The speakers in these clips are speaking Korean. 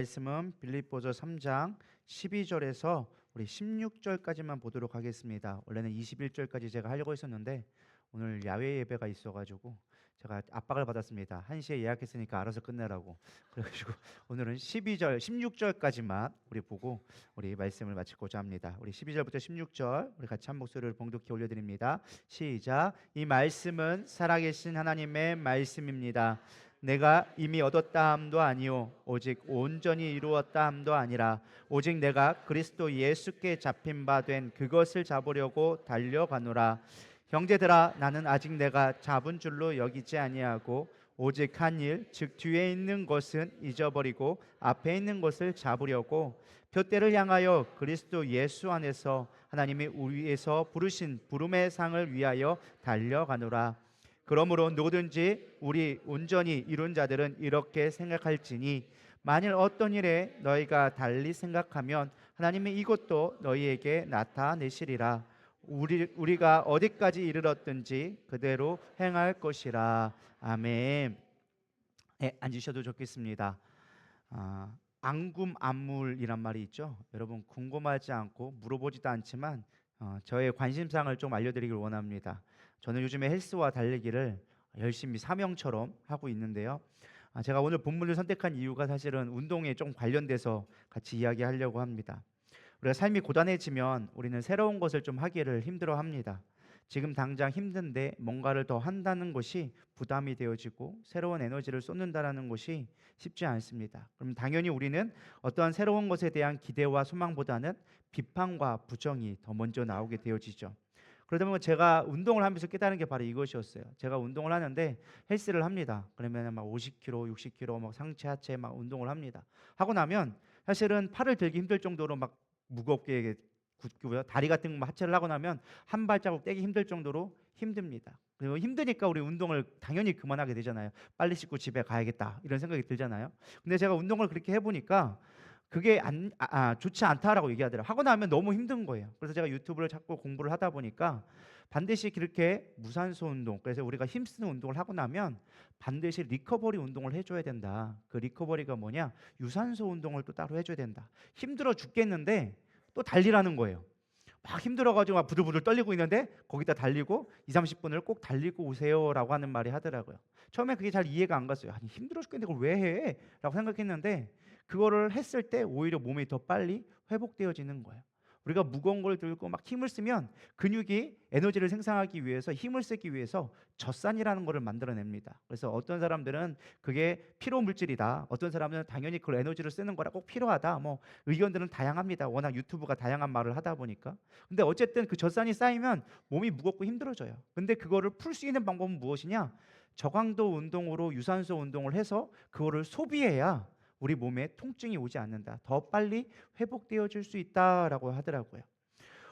말씀은 빌립보서 3장 12절에서 우리 16절까지만 보도록 하겠습니다. 원래는 21절까지 제가 하려고 했었는데 오늘 야외 예배가 있어가지고 제가 압박을 받았습니다. 1시에 예약했으니까 알아서 끝내라고. 그래가지고 오늘은 12절, 16절까지만 우리 보고 우리 말씀을 마치고자 합니다. 우리 12절부터 16절 우리 같이 한 목소리를 봉독해 올려드립니다. 시작. 이 말씀은 살아계신 하나님의 말씀입니다. 내가 이미 얻었다 함도 아니요 오직 온전히 이루었다 함도 아니라 오직 내가 그리스도 예수께 잡힌 바 된 그것을 잡으려고 달려가노라. 형제들아, 나는 아직 내가 잡은 줄로 여기지 아니하고 오직 한 일, 즉 뒤에 있는 것은 잊어버리고 앞에 있는 것을 잡으려고 표대를 향하여 그리스도 예수 안에서 하나님이 우리에서 부르신 부름의 상을 위하여 달려가노라. 그러므로 누구든지 우리 온전히 이룬 자들은 이렇게 생각할지니 만일 어떤 일에 너희가 달리 생각하면 하나님이 이것도 너희에게 나타내시리라. 우리가 어디까지 이르렀든지 그대로 행할 것이라. 아멘. 네, 앉으셔도 좋겠습니다. 안궁안물이란 말이 있죠. 여러분 궁금하지 않고 물어보지도 않지만 저의 관심사항을 좀 알려드리길 원합니다. 저는 요즘에 헬스와 달리기를 열심히 사명처럼 하고 있는데요. 제가 오늘 본문을 선택한 이유가 사실은 운동에 좀 관련돼서 같이 이야기하려고 합니다. 우리가 삶이 고단해지면 우리는 새로운 것을 좀 하기를 힘들어합니다. 지금 당장 힘든데 뭔가를 더 한다는 것이 부담이 되어지고 새로운 에너지를 쏟는다는 것이 쉽지 않습니다. 그럼 당연히 우리는 어떠한 새로운 것에 대한 기대와 소망보다는 비판과 부정이 더 먼저 나오게 되어지죠. 그러다 보면 제가 운동을 하면서 깨달은 게 바로 이것이었어요. 제가 운동을 하는데 헬스를 합니다. 그러면 막 50kg, 60kg 막 상체 하체 막 운동을 합니다. 하고 나면 사실은 팔을 들기 힘들 정도로 막 무겁게 굳고요. 다리 같은 거 하체를 하고 나면 한 발자국 떼기 힘들 정도로 힘듭니다. 그리고 힘드니까 우리 운동을 당연히 그만하게 되잖아요. 빨리 씻고 집에 가야겠다 이런 생각이 들잖아요. 근데 제가 운동을 그렇게 해보니까 그게 좋지 않다라고 얘기하더라고요. 하고 나면 너무 힘든 거예요. 그래서 제가 유튜브를 찾고 공부를 하다 보니까 반드시 그렇게 무산소 운동, 그래서 우리가 힘쓰는 운동을 하고 나면 반드시 리커버리 운동을 해줘야 된다. 그 리커버리가 뭐냐? 유산소 운동을 또 따로 해줘야 된다. 힘들어 죽겠는데 또 달리라는 거예요. 막 힘들어가지고 막 부들부들 떨리고 있는데 거기다 달리고 2, 30분을 꼭 달리고 오세요라고 하는 말이 하더라고요. 처음에 그게 잘 이해가 안 갔어요. 아니 힘들어 죽겠는데 그걸 왜 해? 라고 생각했는데 그거를 했을 때 오히려 몸이 더 빨리 회복되어지는 거예요. 우리가 무거운 걸 들고 막 힘을 쓰면 근육이 에너지를 생산하기 위해서 힘을 쓰기 위해서 젖산이라는 것을 만들어냅니다. 그래서 어떤 사람들은 그게 피로 물질이다. 어떤 사람은 당연히 그걸 에너지를 쓰는 거라 꼭 필요하다. 뭐 의견들은 다양합니다. 워낙 유튜브가 다양한 말을 하다 보니까. 근데 어쨌든 그 젖산이 쌓이면 몸이 무겁고 힘들어져요. 근데 그거를 풀 수 있는 방법은 무엇이냐? 저강도 운동으로 유산소 운동을 해서 그거를 소비해야 우리 몸에 통증이 오지 않는다. 더 빨리 회복되어질 수 있다라고 하더라고요.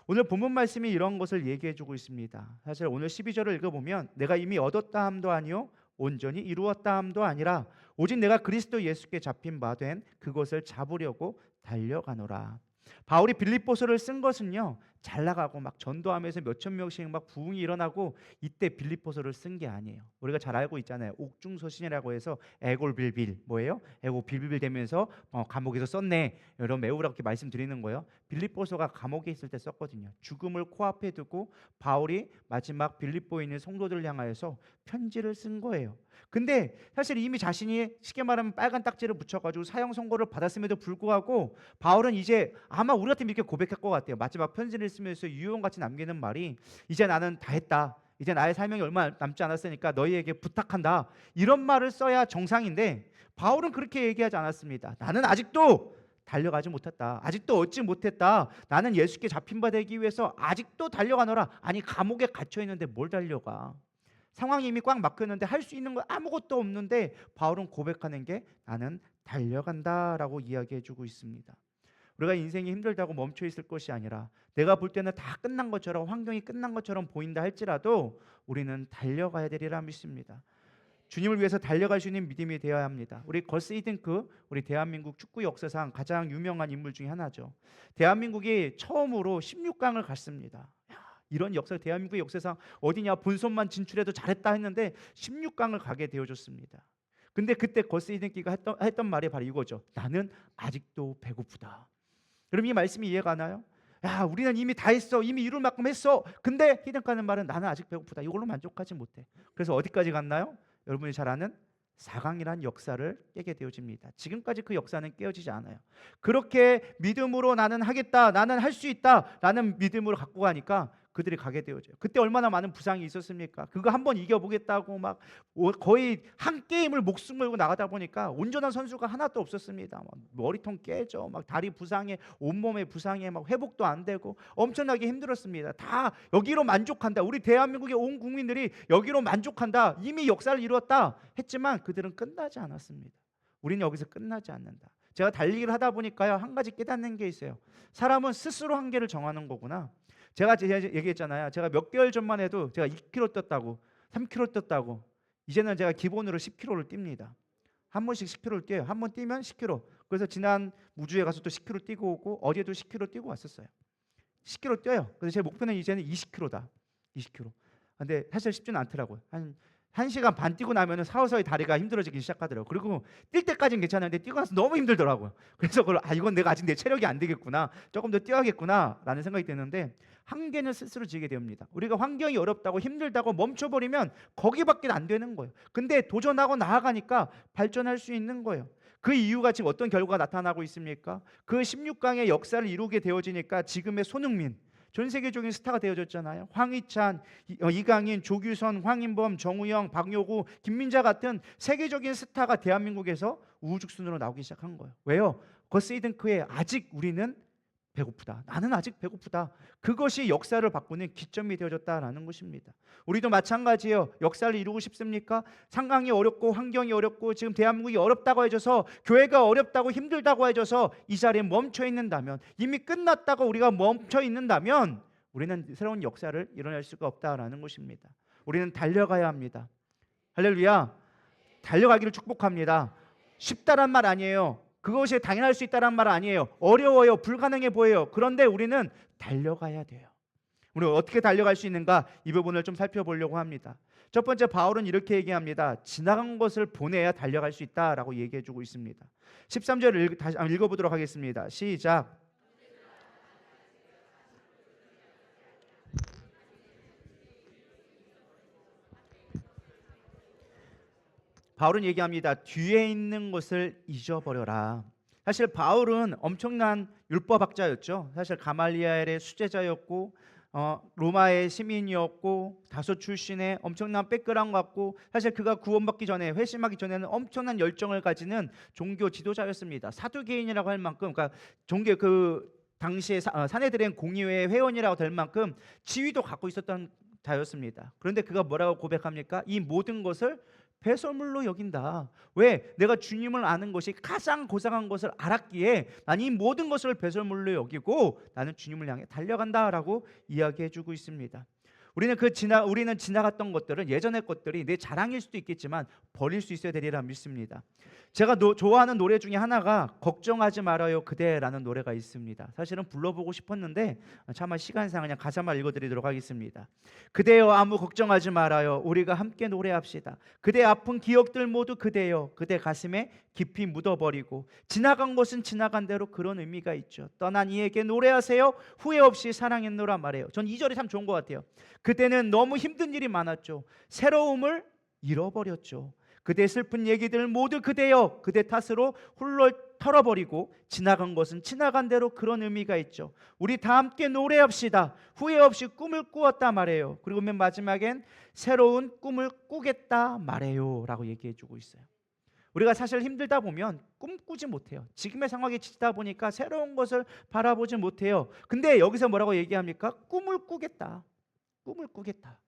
오늘 본문 말씀이 이런 것을 얘기해주고 있습니다. 사실 오늘 12절을 읽어보면 내가 이미 얻었다 함도 아니요 온전히 이루었다 함도 아니라 오직 내가 그리스도 예수께 잡힌 바 된 그것을 잡으려고 달려가노라. 바울이 빌립보서를 쓴 것은요 잘 나가고 막 전도하면서 몇천 명씩 막 부흥이 일어나고 이때 빌립보서를 쓴 게 아니에요. 우리가 잘 알고 있잖아요. 옥중서신이라고 해서 애골빌빌 뭐예요? 애고 빌빌 되면서 감옥에서 썼네 이런 매우라고 이렇게 말씀드리는 거예요. 빌립보서가 감옥에 있을 때 썼거든요. 죽음을 코앞에 두고 바울이 마지막 빌립보에 있는 성도들을 향하여서 편지를 쓴 거예요. 근데 사실 이미 자신이 쉽게 말하면 빨간 딱지를 붙여가지고 사형 선고를 받았음에도 불구하고 바울은 이제 아마 우리 같으면 이렇게 고백할 것 같아요. 마지막 편지를 쓰면서 유언같이 남기는 말이 이제 나는 다 했다. 이제 나의 사명이 얼마 남지 않았으니까 너희에게 부탁한다. 이런 말을 써야 정상인데 바울은 그렇게 얘기하지 않았습니다. 나는 아직도 달려가지 못했다. 아직도 얻지 못했다. 나는 예수께 잡힌 바 되기 위해서 아직도 달려가노라. 아니 감옥에 갇혀 있는데 뭘 달려가? 상황이 이미 꽉 막혔는데 할 수 있는 건 아무것도 없는데 바울은 고백하는 게 나는 달려간다라고 이야기해주고 있습니다. 우리가 인생이 힘들다고 멈춰 있을 것이 아니라 내가 볼 때는 다 끝난 것처럼 환경이 끝난 것처럼 보인다 할지라도 우리는 달려가야 되리라 믿습니다. 주님을 위해서 달려갈 수 있는 믿음이 되어야 합니다. 우리 거스 히딩크, 우리 대한민국 축구 역사상 가장 유명한 인물 중에 하나죠. 대한민국이 처음으로 16강을 갔습니다. 이런 역사, 대한민국의 역사상 어디냐 본선만 진출해도 잘했다 했는데 16강을 가게 되어졌습니다. 근데 그때 거스이든기가 했던 말이 바로 이거죠. 나는 아직도 배고프다. 여러분 이 말씀이 이해가 가나요? 야, 우리는 이미 다 했어. 이미 이룰 만큼 했어. 근데 히든가는 말은 나는 아직 배고프다. 이걸로 만족하지 못해. 그래서 어디까지 갔나요? 여러분이 잘 아는 4강이란 역사를 깨게 되어집니다. 지금까지 그 역사는 깨어지지 않아요. 그렇게 믿음으로 나는 하겠다, 나는 할 수 있다 라는 믿음으로 갖고 가니까 그들이 가게 되어져요. 그때 얼마나 많은 부상이 있었습니까? 그거 한번 이겨보겠다고 막 거의 한 게임을 목숨 걸고 나가다 보니까 온전한 선수가 하나도 없었습니다. 막 머리통 깨져, 막 다리 부상에, 온몸에 부상에 막 회복도 안 되고 엄청나게 힘들었습니다. 다 여기로 만족한다. 우리 대한민국의 온 국민들이 여기로 만족한다. 이미 역사를 이루었다 했지만 그들은 끝나지 않았습니다. 우리는 여기서 끝나지 않는다. 제가 달리기를 하다 보니까요, 한 가지 깨닫는 게 있어요. 사람은 스스로 한계를 정하는 거구나. 제가 얘기했잖아요. 제가 몇 개월 전만 해도 제가 2kg 떴다고, 3kg 떴다고. 이제는 제가 기본으로 10kg를 뜁니다. 한 번씩 10kg를 뛰어요. 한 번 뛰면 10kg. 그래서 지난 무주에 가서 또 10kg 뛰고 오고 어제도 10kg 뛰고 왔었어요. 10kg 뛰어요. 그래서 제 목표는 이제는 20kg다. 20kg. 근데 사실 쉽지는 않더라고요. 한 1시간 반 뛰고 나면은 서서히 다리가 힘들어지기 시작하더라고요. 그리고 뛸 때까지는 괜찮은데 뛰고 나서 너무 힘들더라고요. 그래서 이건 내가 아직 내 체력이 안 되겠구나, 조금 더 뛰어야겠구나 라는 생각이 드는데, 한계는 스스로 지게 됩니다. 우리가 환경이 어렵다고 힘들다고 멈춰버리면 거기밖에 안 되는 거예요. 근데 도전하고 나아가니까 발전할 수 있는 거예요. 그 이유가 지금 어떤 결과가 나타나고 있습니까? 그 16강의 역사를 이루게 되어지니까 지금의 손흥민, 전 세계적인 스타가 되어졌잖아요. 황희찬, 이강인, 조규선, 황인범, 정우영, 박효구, 김민자 같은 세계적인 스타가 대한민국에서 우후죽순으로 나오기 시작한 거예요. 왜요? 거스이든크에 아직 우리는 배고프다. 나는 아직 배고프다. 그것이 역사를 바꾸는 기점이 되어졌다라는 것입니다. 우리도 마찬가지예요. 역사를 이루고 싶습니까? 상황이 어렵고 환경이 어렵고 지금 대한민국이 어렵다고 해줘서, 교회가 어렵다고 힘들다고 해줘서 이 자리에 멈춰 있는다면, 이미 끝났다고 우리가 멈춰 있는다면 우리는 새로운 역사를 일어날 수가 없다라는 것입니다. 우리는 달려가야 합니다. 할렐루야. 달려가기를 축복합니다. 쉽다란 말 아니에요. 그것이 당연할 수 있다는 말 아니에요. 어려워요. 불가능해 보여요. 그런데 우리는 달려가야 돼요. 우리가 어떻게 달려갈 수 있는가, 이 부분을 좀 살펴보려고 합니다. 첫 번째, 바울은 이렇게 얘기합니다. 지나간 것을 보내야 달려갈 수 있다라고 얘기해주고 있습니다. 13절을 다시 읽어보도록 하겠습니다. 시작. 바울은 얘기합니다. 뒤에 있는 것을 잊어버려라. 사실 바울은 엄청난 율법학자였죠. 사실 가말리엘의 수제자였고 로마의 시민이었고 다소 출신의 엄청난 백그라운드 갖고, 사실 그가 구원받기 전에, 회심하기 전에는 엄청난 열정을 가지는 종교 지도자였습니다. 사두개인이라고 할 만큼, 그러니까 종교 당시에 사내들의 공의회 회원이라고 될 만큼 지위도 갖고 있었던 자였습니다. 그런데 그가 뭐라고 고백합니까? 이 모든 것을 배설물로 여긴다. 왜? 내가 주님을 아는 것이 가장 고상한 것을 알았기에 난 이 모든 것을 배설물로 여기고 나는 주님을 향해 달려간다라고 이야기해주고 있습니다. 우리는 지나갔던 것들은, 예전의 것들이 내 자랑일 수도 있겠지만 버릴 수 있어야 되리라 믿습니다. 제가 좋아하는 노래 중에 하나가 걱정하지 말아요 그대라는 노래가 있습니다. 사실은 불러보고 싶었는데 차마 시간상 그냥 가사만 읽어드리도록 하겠습니다. 그대여 아무 걱정하지 말아요, 우리가 함께 노래합시다. 그대 아픈 기억들 모두 그대여 그대 가슴에 깊이 묻어버리고, 지나간 것은 지나간 대로 그런 의미가 있죠. 떠난 이에게 노래하세요, 후회 없이 사랑했노라 말해요. 전 이 절이 참 좋은 것 같아요. 그때는 너무 힘든 일이 많았죠. 새로움을 잃어버렸죠. 그대 슬픈 얘기들 모두 그대여 그대 탓으로 훌러 털어버리고, 지나간 것은 지나간 대로 그런 의미가 있죠. 우리 다 함께 노래합시다. 후회 없이 꿈을 꾸었다 말해요. 그리고 맨 마지막엔 새로운 꿈을 꾸겠다 말해요 라고 얘기해주고 있어요. 우리가 사실 힘들다 보면 꿈꾸지 못해요. 지금의 상황에 지치다 보니까 새로운 것을 바라보지 못해요. 근데 여기서 뭐라고 얘기합니까? 꿈을 꾸겠다. 꿈을 꾸겠다.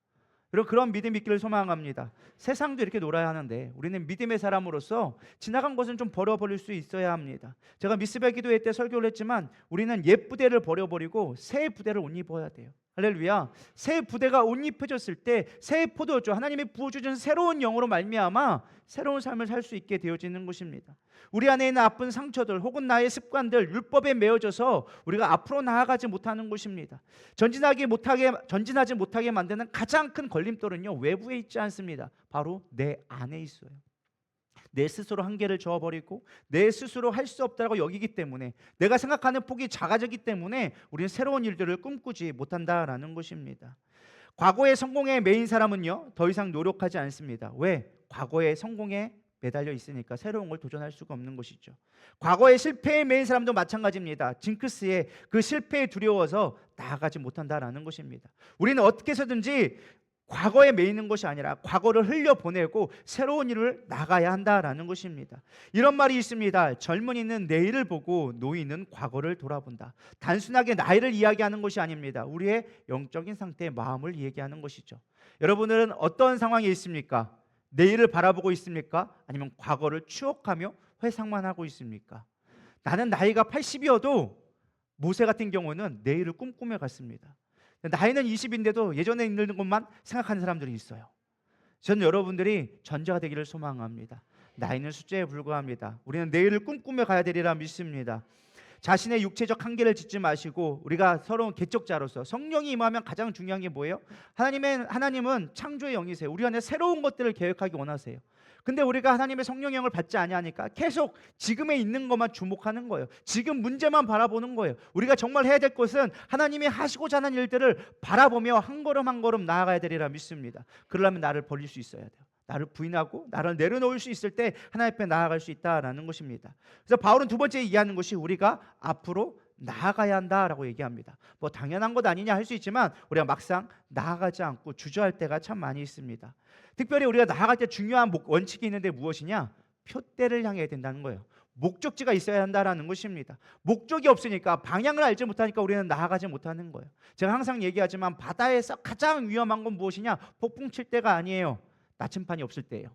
여러분, 그런 믿음 있기를 소망합니다. 세상도 이렇게 놀아야 하는데 우리는 믿음의 사람으로서 지나간 것은 좀 버려버릴 수 있어야 합니다. 제가 미스베 기도회 때 설교를 했지만 우리는 옛 부대를 버려버리고 새 부대를 옷 입어야 돼요. 할렐루야. 새 부대가 옷 입혀졌을 때 새 포도주, 하나님이 부어주신 새로운 영으로 말미암아 새로운 삶을 살 수 있게 되어지는 것입니다. 우리 안에 있는 아픈 상처들 혹은 나의 습관들, 율법에 매여져서 우리가 앞으로 나아가지 못하는 것입니다. 전진하지 못하게 만드는 가장 큰 걸림돌은요, 외부에 있지 않습니다. 바로 내 안에 있어요. 내 스스로 한계를 저어버리고 내 스스로 할 수 없다고 여기기 때문에, 내가 생각하는 폭이 작아지기 때문에 우리는 새로운 일들을 꿈꾸지 못한다라는 것입니다. 과거의 성공에 매인 사람은요, 더 이상 노력하지 않습니다. 왜? 과거의 성공에 매달려 있으니까 새로운 걸 도전할 수가 없는 것이죠. 과거의 실패에 매인 사람도 마찬가지입니다. 징크스에, 그 실패에 두려워서 나아가지 못한다라는 것입니다. 우리는 어떻게 해서든지 과거에 매이는 것이 아니라 과거를 흘려보내고 새로운 일을 나가야 한다라는 것입니다. 이런 말이 있습니다. 젊은이는 내일을 보고 노인은 과거를 돌아본다. 단순하게 나이를 이야기하는 것이 아닙니다. 우리의 영적인 상태의 마음을 얘기하는 것이죠. 여러분들은 어떤 상황에 있습니까? 내일을 바라보고 있습니까? 아니면 과거를 추억하며 회상만 하고 있습니까? 나는 나이가 80이어도 모세 같은 경우는 내일을 꿈꾸며 갔습니다. 나이는 20인데도 예전에 있는 것만 생각하는 사람들이 있어요. 저는 여러분들이 전자가 되기를 소망합니다. 나이는 숫자에 불과합니다. 우리는 내일을 꿈꾸며 가야 되리라 믿습니다. 자신의 육체적 한계를 짓지 마시고, 우리가 서로 개척자로서 성령이 임하면 가장 중요한 게 뭐예요? 하나님은 창조의 영이세요. 우리 안에 새로운 것들을 계획하기 원하세요. 근데 우리가 하나님의 성령의 영을 받지 아니하니까 계속 지금에 있는 것만 주목하는 거예요. 지금 문제만 바라보는 거예요. 우리가 정말 해야 될 것은 하나님이 하시고자 하는 일들을 바라보며 한 걸음 한 걸음 나아가야 되리라 믿습니다. 그러려면 나를 버릴 수 있어야 돼요. 나를 부인하고 나를 내려놓을 수 있을 때 하나님 앞에 나아갈 수 있다라는 것입니다. 그래서 바울은 두 번째 얘기하는 것이 우리가 앞으로 나아가야 한다라고 얘기합니다. 뭐 당연한 것 아니냐 할 수 있지만 우리가 막상 나아가지 않고 주저할 때가 참 많이 있습니다. 특별히 우리가 나아갈 때 중요한 원칙이 있는데 무엇이냐? 표대를 향해야 된다는 거예요. 목적지가 있어야 한다라는 것입니다. 목적이 없으니까, 방향을 알지 못하니까 우리는 나아가지 못하는 거예요. 제가 항상 얘기하지만 바다에서 가장 위험한 건 무엇이냐? 폭풍 칠 때가 아니에요. 나침반이 없을 때예요.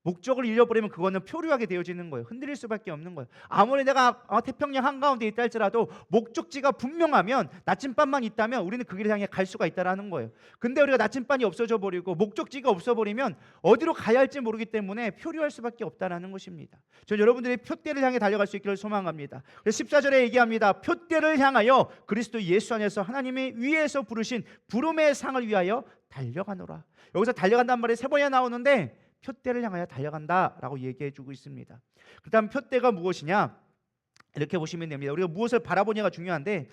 목적을 잃어버리면 그거는 표류하게 되어지는 거예요. 흔들릴 수밖에 없는 거예요. 아무리 내가 태평양 한가운데 있다 할지라도 목적지가 분명하면, 나침반만 있다면 우리는 그 길을 향해 갈 수가 있다라는 거예요. 근데 우리가 나침반이 없어져 버리고 목적지가 없어 버리면 어디로 가야 할지 모르기 때문에 표류할 수밖에 없다라는 것입니다. 저는 여러분들이 표대를 향해 달려갈 수 있기를 소망합니다. 그래서 14절에 얘기합니다. 표대를 향하여 그리스도 예수 안에서 하나님의 위에서 부르신 부름의 상을 위하여 달려가노라. 여기서 달려간다는 말이 세 번이나 나오는데 표대를 향하여 달려간다라고 얘기해 주고 있습니다. 그다음 표대가 무엇이냐? 이렇게 보시면 됩니다. 우리가 무엇을 바라보냐가 중요한데,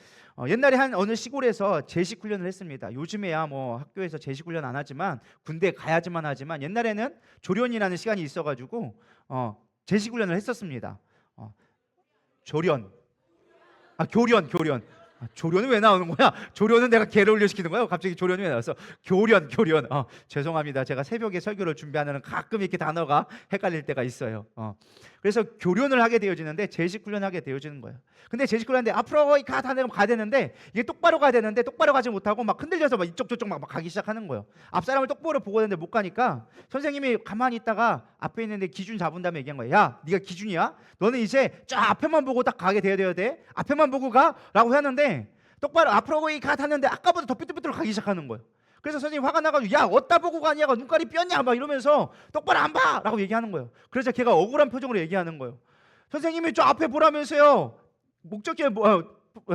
옛날에 한 어느 시골에서 제식 훈련을 했습니다. 요즘에야 뭐 학교에서 제식 훈련 안 하지만 군대 가야지만 하지만, 옛날에는 조련이라는 시간이 있어가지고 제식 훈련을 했었습니다. 조련, 교련. 조련은 왜 나오는 거야? 조련은 내가 개를 훈련시키는 거야? 갑자기 조련이 왜 나왔어? 교련. 죄송합니다. 제가 새벽에 설교를 준비하는 가끔 이렇게 단어가 헷갈릴 때가 있어요. 그래서 교련을 하게 되어지는데 제식 훈련하게 되어지는 거예요. 근데 제식 훈련인데 앞으로 가야 되는데, 이게 똑바로 가야 되는데 똑바로 가지 못하고 막 흔들려서 막 이쪽 저쪽 막 가기 시작하는 거예요. 앞 사람을 똑바로 보고 있는데 못 가니까 선생님이 가만히 있다가 앞에 있는데 기준 잡은 다음에 얘기한 거예요. 야, 네가 기준이야? 너는 이제 쫙 앞에만 보고 딱 가게 되어야 돼. 앞에만 보고 가라고 하는데, 똑바로 앞으로 탔는데 아까보다 더 삐뚤삐뚤 가기 시작하는 거예요. 그래서 선생님 화가 나가지고, 야, 어디다 보고 가냐고, 눈깔이 삐었냐 막 이러면서 똑바로 안 봐! 라고 얘기하는 거예요. 그래서 걔가 억울한 표정으로 얘기하는 거예요. 선생님이 저 앞에 보라면서요, 목적지에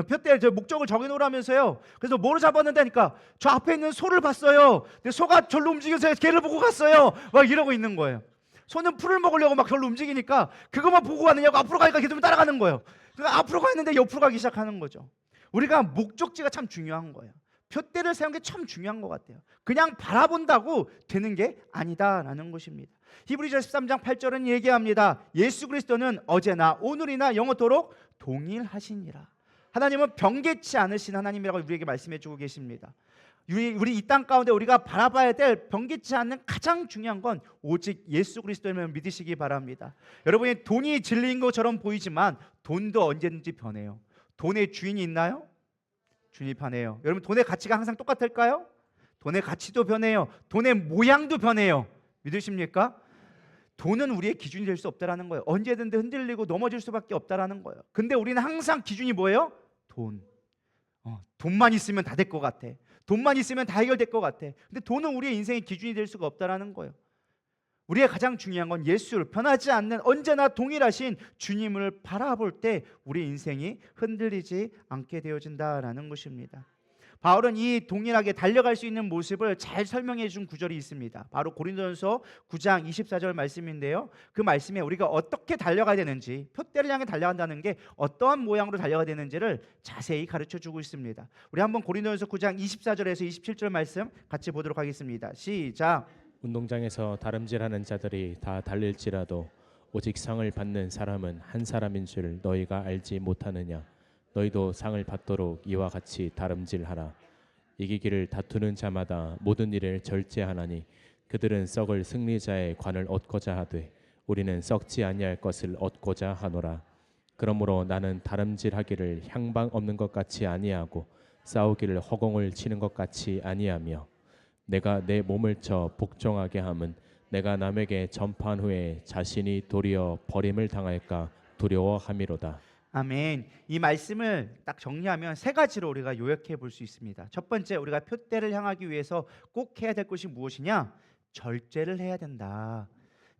표대에 저 목적을 정해놓으라면서요. 그래서 뭐를 잡았는다니까, 저 앞에 있는 소를 봤어요. 근데 소가 절로 움직여서 걔를 보고 갔어요. 막 이러고 있는 거예요. 소는 풀을 먹으려고 막 절로 움직이니까 그것만 보고 가느냐고, 앞으로 가니까 계속 따라가는 거예요. 그러니까 앞으로 가는데 옆으로 가기 시작하는 거죠. 우리가 목적지가 참 중요한 거예요. 표대를 세운 게 참 중요한 것 같아요. 그냥 바라본다고 되는 게 아니다라는 것입니다. 히브리서 13장 8절은 얘기합니다. 예수 그리스도는 어제나 오늘이나 영원토록 동일하시니라. 하나님은 변개치 않으신 하나님이라고 우리에게 말씀해 주고 계십니다. 우리 이 땅 가운데 우리가 바라봐야 될 변개치 않는 가장 중요한 건 오직 예수 그리스도를 믿으시기 바랍니다. 여러분이 돈이 진리인 것처럼 보이지만 돈도 언제든지 변해요. 돈의 주인이 있나요? 주입하네요. 여러분, 돈의 가치가 항상 똑같을까요? 돈의 가치도 변해요. 돈의 모양도 변해요. 믿으십니까? 돈은 우리의 기준이 될 수 없다라는 거예요. 언제든지 흔들리고 넘어질 수밖에 없다라는 거예요. 근데 우리는 항상 기준이 뭐예요? 돈. 돈만 있으면 다 될 것 같아. 돈만 있으면 다 해결될 것 같아. 근데 돈은 우리의 인생의 기준이 될 수가 없다라는 거예요. 우리의 가장 중요한 건 예수를, 변하지 않는 언제나 동일하신 주님을 바라볼 때 우리 인생이 흔들리지 않게 되어진다라는 것입니다. 바울은 이 동일하게 달려갈 수 있는 모습을 잘 설명해 준 구절이 있습니다. 바로 고린도전서 9장 24절 말씀인데요. 그 말씀에 우리가 어떻게 달려가야 되는지, 표대를 향해 달려간다는 게 어떠한 모양으로 달려가야 되는지를 자세히 가르쳐 주고 있습니다. 우리 한번 고린도전서 9장 24절에서 27절 말씀 같이 보도록 하겠습니다. 시작. 운동장에서 다름질하는 자들이 다 달릴지라도 오직 상을 받는 사람은 한 사람인 줄 너희가 알지 못하느냐. 너희도 상을 받도록 이와 같이 다름질하라. 이기기를 다투는 자마다 모든 일을 절제하나니 그들은 썩을 승리자의 관을 얻고자 하되 우리는 썩지 아니할 것을 얻고자 하노라. 그러므로 나는 다름질하기를 향방 없는 것 같이 아니하고 싸우기를 허공을 치는 것 같이 아니하며 내가 내 몸을 쳐 복종하게 함은 내가 남에게 전파한 후에 자신이 도리어 버림을 당할까 두려워함이로다. 아멘. 이 말씀을 딱 정리하면 세 가지로 우리가 요약해 볼 수 있습니다. 첫 번째, 우리가 표대를 향하기 위해서 꼭 해야 될 것이 무엇이냐? 절제를 해야 된다.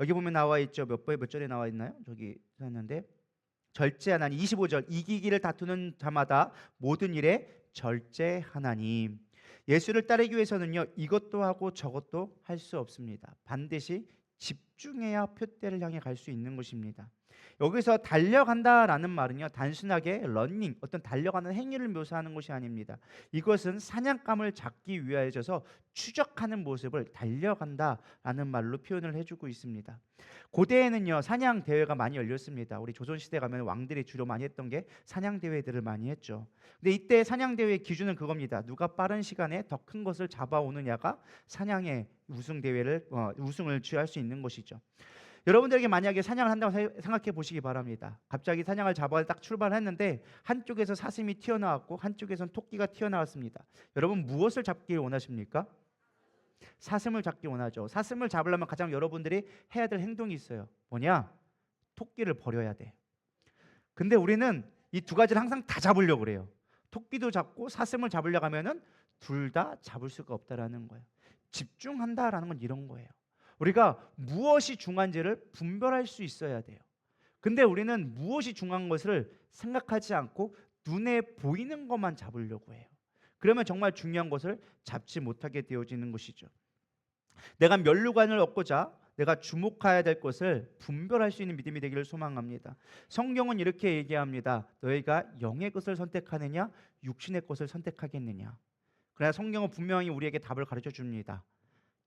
여기 보면 나와 있죠. 몇 절에 나와 있나요? 저기 썼는데 절제하나니 25절 이기기를 다투는 자마다 모든 일에 절제하나니. 예수를 따르기 위해서는요, 이것도 하고 저것도 할 수 없습니다. 반드시 집중해야 표대를 향해 갈 수 있는 것입니다. 여기서 달려간다라는 말은요, 단순하게 러닝, 어떤 달려가는 행위를 묘사하는 것이 아닙니다. 이것은 사냥감을 잡기 위하여져서 추적하는 모습을 달려간다라는 말로 표현을 해주고 있습니다. 고대에는요, 사냥 대회가 많이 열렸습니다. 우리 조선 시대 가면 왕들이 주로 많이 했던 게 사냥 대회들을 많이 했죠. 근데 이때 사냥 대회의 기준은 그겁니다. 누가 빠른 시간에 더 큰 것을 잡아오느냐가 사냥의 우승을 취할 수 있는 것이죠. 여러분들에게 만약에 사냥을 한다고 생각해 보시기 바랍니다. 갑자기 사냥을 잡아야 딱 출발했는데 한쪽에서 사슴이 튀어나왔고 한쪽에선 토끼가 튀어나왔습니다. 여러분 무엇을 잡기를 원하십니까? 사슴을 잡기 원하죠. 사슴을 잡으려면 가장 여러분들이 해야 될 행동이 있어요. 뭐냐? 토끼를 버려야 돼. 근데 우리는 이 두 가지를 항상 다 잡으려고 그래요. 토끼도 잡고 사슴을 잡으려고 하면은 둘 다 잡을 수가 없다라는 거예요. 집중한다라는 건 이런 거예요. 우리가 무엇이 중요한지를 분별할 수 있어야 돼요. 근데 우리는 무엇이 중요한 것을 생각하지 않고 눈에 보이는 것만 잡으려고 해요. 그러면 정말 중요한 것을 잡지 못하게 되어지는 것이죠. 내가 면류관을 얻고자 내가 주목해야 될 것을 분별할 수 있는 믿음이 되기를 소망합니다. 성경은 이렇게 얘기합니다. 너희가 영의 것을 선택하느냐 육신의 것을 선택하겠느냐. 그러나 성경은 분명히 우리에게 답을 가르쳐 줍니다.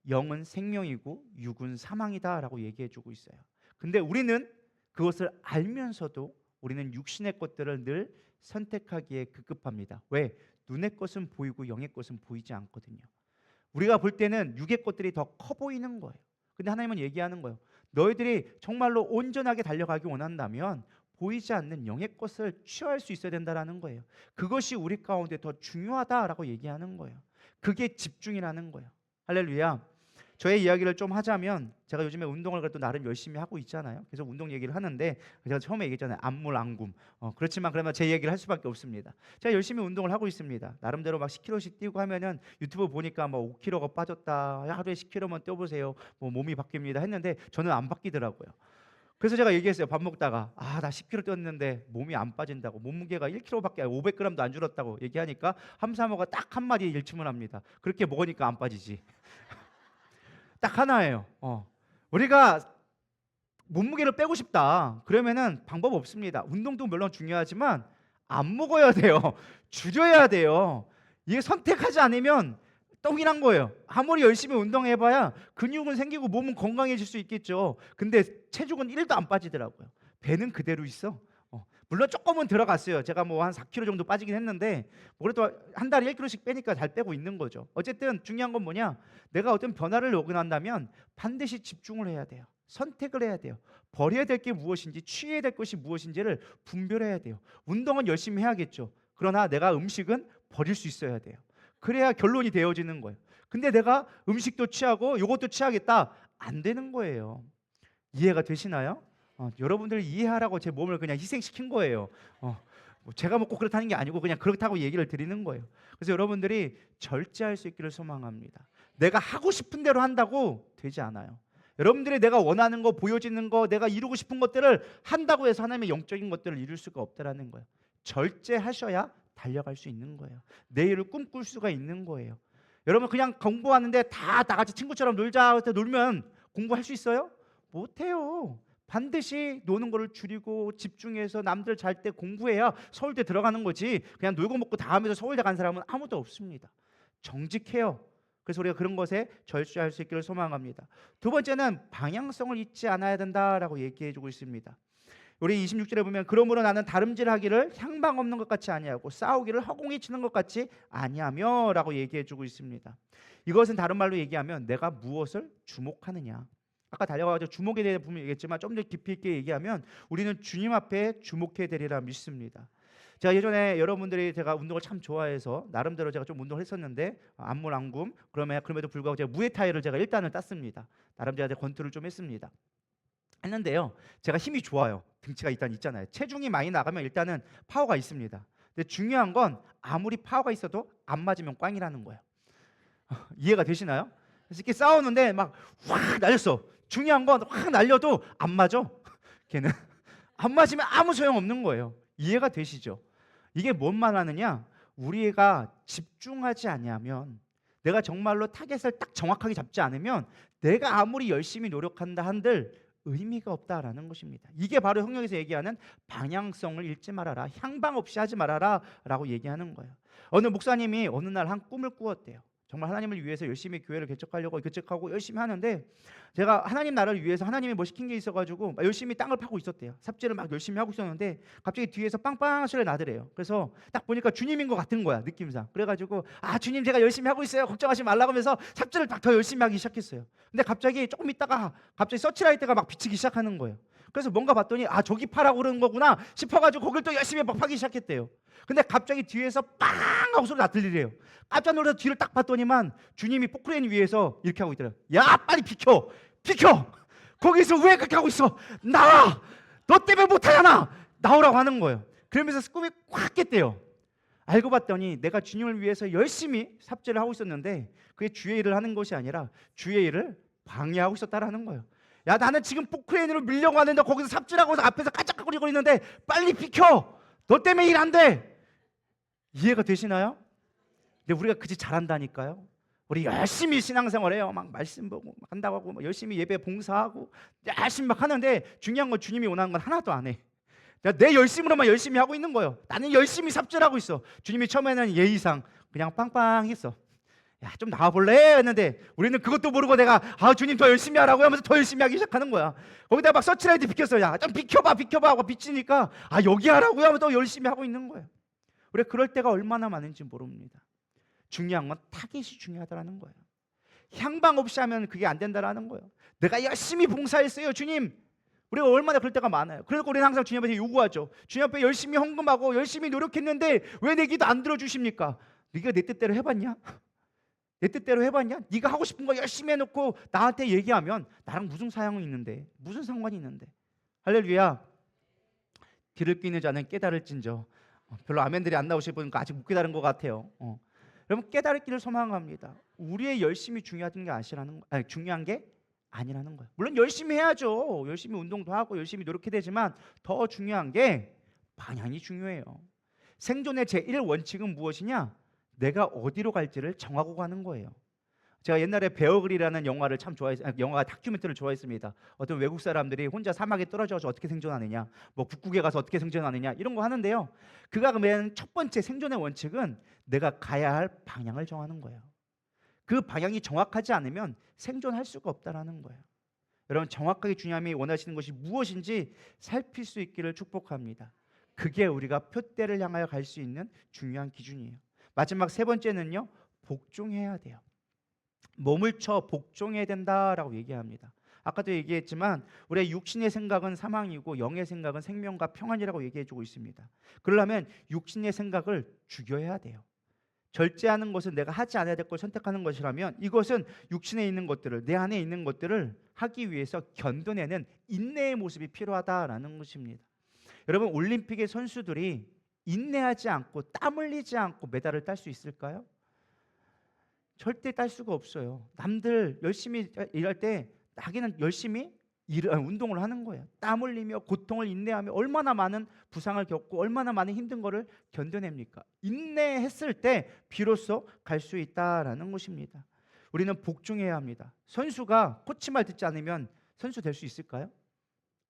영은 생명이고 육은 사망이다라고 얘기해주고 있어요. 근데 우리는 그것을 알면서도 우리는 육신의 것들을 늘 선택하기에 급급합니다. 왜? 눈의 것은 보이고 영의 것은 보이지 않거든요. 우리가 볼 때는 육의 것들이 더 커 보이는 거예요. 근데 하나님은 얘기하는 거예요. 너희들이 정말로 온전하게 달려가기 원한다면 보이지 않는 영의 것을 취할 수 있어야 된다라는 거예요. 그것이 우리 가운데 더 중요하다라고 얘기하는 거예요. 그게 집중이라는 거예요. 할렐루야. 저의 이야기를 좀 하자면 제가 요즘에 운동을 그래도 나름 열심히 하고 있잖아요. 그래서 운동 얘기를 하는데 제가 처음에 얘기했잖아요. 안물안굼. 그렇지만 그러면 제 얘기를 할 수밖에 없습니다. 제가 열심히 운동을 하고 있습니다. 나름대로 막 10kg씩 뛰고 하면은 유튜브 보니까 뭐 5kg가 빠졌다. 하루에 10kg만 뛰어보세요. 뭐 몸이 바뀝니다 했는데 저는 안 바뀌더라고요. 그래서 제가 얘기했어요. 밥 먹다가 나 10kg 뛰었는데 몸이 안 빠진다고. 몸무게가 1kg밖에 500g도 안 줄었다고 얘기하니까 함사모가 딱 한마디 일침을 합니다. 그렇게 먹으니까 안 빠지지. 딱 하나예요. 우리가 몸무게를 빼고 싶다. 그러면은 방법 없습니다. 운동도 물론 중요하지만 안 먹어야 돼요. 줄여야 돼요. 이게 선택하지 않으면 똥이란 거예요. 아무리 열심히 운동해봐야 근육은 생기고 몸은 건강해질 수 있겠죠. 근데 체중은 1도 안 빠지더라고요. 배는 그대로 있어. 물론 조금은 들어갔어요. 제가 뭐 한 4kg 정도 빠지긴 했는데 그래도 한 달에 1kg씩 빼니까 잘 빼고 있는 거죠. 어쨌든 중요한 건 뭐냐? 내가 어떤 변화를 요구한다면 반드시 집중을 해야 돼요. 선택을 해야 돼요. 버려야 될 게 무엇인지, 취해야 될 것이 무엇인지를 분별해야 돼요. 운동은 열심히 해야겠죠. 그러나 내가 음식은 버릴 수 있어야 돼요. 그래야 결론이 되어지는 거예요. 근데 내가 음식도 취하고 이것도 취하겠다, 안 되는 거예요. 이해가 되시나요? 여러분들 이해하라고 제 몸을 그냥 희생시킨 거예요. 뭐 제가 먹고 그렇다는 게 아니고 그냥 그렇다고 얘기를 드리는 거예요. 그래서 여러분들이 절제할 수 있기를 소망합니다. 내가 하고 싶은 대로 한다고 되지 않아요. 여러분들이 내가 원하는 거, 보여지는 거, 내가 이루고 싶은 것들을 한다고 해서 하나님의 영적인 것들을 이룰 수가 없다라는 거예요. 절제하셔야 달려갈 수 있는 거예요. 내일을 꿈꿀 수가 있는 거예요. 여러분 그냥 공부하는데 다 같이 친구처럼 놀자 할 때 놀면 공부할 수 있어요? 못해요. 반드시 노는 거를 줄이고 집중해서 남들 잘 때 공부해야 서울대 들어가는 거지. 그냥 놀고 먹고 다 하면서 서울대 간 사람은 아무도 없습니다. 정직해요. 그래서 우리가 그런 것에 절제할 수 있기를 소망합니다. 두 번째는 방향성을 잊지 않아야 된다라고 얘기해 주고 있습니다. 우리 26절에 보면 그러므로 나는 다름질하기를 향방 없는 것 같이 아니하고 싸우기를 허공에 치는 것 같이 아니하며라고 얘기해 주고 있습니다. 이것은 다른 말로 얘기하면 내가 무엇을 주목하느냐. 아까 달려가지고 주목에 대해 분명히 얘기했지만 좀 더 깊이 있게 얘기하면 우리는 주님 앞에 주목해야 되리라 믿습니다. 제가 예전에 여러분들이 제가 운동을 참 좋아해서 나름대로 제가 좀 운동을 했었는데 안물 안굼 그럼에도 불구하고 제가 무에타이를 제가 1단을 땄습니다. 나름 제가 권투를 좀 했습니다. 했는데요, 제가 힘이 좋아요. 등치가 일단 있잖아요. 체중이 많이 나가면 일단은 파워가 있습니다. 근데 중요한 건 아무리 파워가 있어도 안 맞으면 꽝이라는 거예요. 이해가 되시나요? 그래서 이렇게 싸우는데 막 확 날렸어. 중요한 건 확 날려도 안 맞아. 걔는 안 맞으면 아무 소용 없는 거예요. 이해가 되시죠? 이게 뭔 말하느냐? 우리가 집중하지 아니하면, 내가 정말로 타겟을 딱 정확하게 잡지 않으면 내가 아무리 열심히 노력한다 한들 의미가 없다라는 것입니다. 이게 바로 성경에서 얘기하는 방향성을 잃지 말아라, 향방 없이 하지 말아라 라고 얘기하는 거예요. 어느 목사님이 어느 날 한 꿈을 꾸었대요. 정말 하나님을 위해서 열심히 교회를 개척하려고 개척하고 열심히 하는데, 제가 하나님 나라를 위해서 하나님이 뭐 시킨 게 있어가지고 열심히 땅을 파고 있었대요. 삽질을 막 열심히 하고 있었는데 갑자기 뒤에서 빵빵 소리가 나더래요. 그래서 딱 보니까 주님인 것 같은 거야, 느낌상. 그래가지고 아 주님 제가 열심히 하고 있어요, 걱정하지 말라고 하면서 삽질을 막 더 열심히 하기 시작했어요. 근데 갑자기 조금 있다가 갑자기 서치라이트가 막 비치기 시작하는 거예요. 그래서 뭔가 봤더니 아 저기 파라고 그러는 거구나 싶어가지고 거길 또 열심히 막 파기 시작했대요. 근데 갑자기 뒤에서 빵 하고 소리가 들리래요. 깜짝 놀라서 뒤를 딱 봤더니만 주님이 포크레인 위에서 이렇게 하고 있더래요. 야 빨리 비켜 비켜, 거기서 왜 그렇게 하고 있어, 나와, 너 때문에 못하잖아, 나오라고 하는 거예요. 그러면서 꿈이 꽉 깼대요. 알고 봤더니 내가 주님을 위해서 열심히 삽질을 하고 있었는데 그게 주의 일을 하는 것이 아니라 주의 일을 방해하고 있었다라는 거예요. 야 나는 지금 포크레인으로 밀려고 하는데 거기서 삽질하고 앞에서 까짝거리고 있는데 빨리 비켜, 너 때문에 일 안 돼. 이해가 되시나요? 근데 우리가 그 짓 잘한다니까요. 우리 열심히 신앙생활해요. 막 말씀 보고 막 한다고 하고 막 열심히 예배 봉사하고 열심히 막 하는데 중요한 건 주님이 원하는 건 하나도 안 해. 내 열심으로만 열심히 하고 있는 거예요. 나는 열심히 삽질하고 있어. 주님이 처음에는 예의상 그냥 빵빵했어. 야 좀 나와볼래? 했는데 우리는 그것도 모르고 내가 아 주님 더 열심히 하라고 하면서 더 열심히 하기 시작하는 거야. 거기다 막 서치라이트 비켰어. 야 좀 비켜봐 비켜봐 하고 비치니까 아 여기 하라고요 하면서 더 열심히 하고 있는 거예요. 우리가 그럴 때가 얼마나 많은지 모릅니다. 중요한 건 타겟이 중요하다는 거예요. 향방 없이 하면 그게 안 된다는 거예요. 내가 열심히 봉사했어요 주님. 우리가 얼마나 그럴 때가 많아요. 그래서 우리는 항상 주님 앞에 요구하죠. 주님 앞에 열심히 헌금하고 열심히 노력했는데 왜 내 기도 안 들어주십니까? 네가 내 뜻대로 해봤냐? 내 뜻대로 해봤냐? 네가 하고 싶은 거 열심히 해놓고 나한테 얘기하면 나랑 무슨 사양이 있는데, 무슨 상관이 있는데. 할렐루야. 귀를 뀌는 자는 깨달을진저. 별로 아멘들이 안 나오실 보니까 아직 못 깨달은 것 같아요. 여러분 깨달기를 소망합니다. 우리의 열심이 중요한 게 중요한 게 아니라는 거예요. 물론 열심히 해야죠. 열심히 운동도 하고 열심히 노력해야 되지만 더 중요한 게 방향이 중요해요. 생존의 제1 원칙은 무엇이냐? 내가 어디로 갈지를 정하고 가는 거예요. 제가 옛날에 베어글이라는 영화를 참 영화 다큐멘터리를 좋아했습니다. 어떤 외국 사람들이 혼자 사막에 떨어져서 어떻게 생존하느냐, 뭐 북극에 가서 어떻게 생존하느냐 이런 거 하는데요. 그가 맨 첫 번째 생존의 원칙은 내가 가야 할 방향을 정하는 거예요. 그 방향이 정확하지 않으면 생존할 수가 없다라는 거예요. 여러분 정확하게 주님이 원하시는 것이 무엇인지 살필 수 있기를 축복합니다. 그게 우리가 표대를 향하여 갈 수 있는 중요한 기준이에요. 마지막 세 번째는요, 복종해야 돼요. 몸을 쳐 복종해야 된다라고 얘기합니다. 아까도 얘기했지만 우리의 육신의 생각은 사망이고 영의 생각은 생명과 평안이라고 얘기해주고 있습니다. 그러려면 육신의 생각을 죽여야 돼요. 절제하는 것은 내가 하지 않아야 될 걸 선택하는 것이라면 이것은 육신에 있는 것들을, 내 안에 있는 것들을 하기 위해서 견뎌내는 인내의 모습이 필요하다라는 것입니다. 여러분 올림픽의 선수들이 인내하지 않고 땀 흘리지 않고 메달을 딸 수 있을까요? 절대 딸 수가 없어요. 남들 열심히 일할 때 자기는 열심히 운동을 하는 거예요. 땀 흘리며 고통을 인내하며 얼마나 많은 부상을 겪고 얼마나 많은 힘든 거를 견뎌냅니까? 인내했을 때 비로소 갈 수 있다라는 것입니다. 우리는 복종해야 합니다. 선수가 코치 말 듣지 않으면 선수 될 수 있을까요?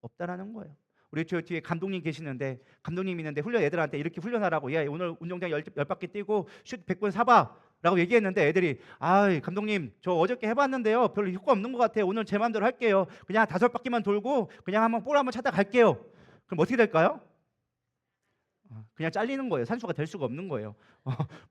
없다라는 거예요. 우리 저 뒤에 감독님 계시는데, 감독님 있는데 훈련 애들한테 이렇게 훈련하라고, 야 오늘 운동장 열 바퀴 뛰고 슛 100번 사봐 라고 얘기했는데 애들이, 아 감독님 저 어저께 해봤는데요 별로 효과 없는 것 같아요. 오늘 제 마음대로 할게요. 그냥 5바퀴만 돌고 그냥 한번 볼 한번 찾아 갈게요. 그럼 어떻게 될까요? 그냥 잘리는 거예요. 선수가 될 수가 없는 거예요.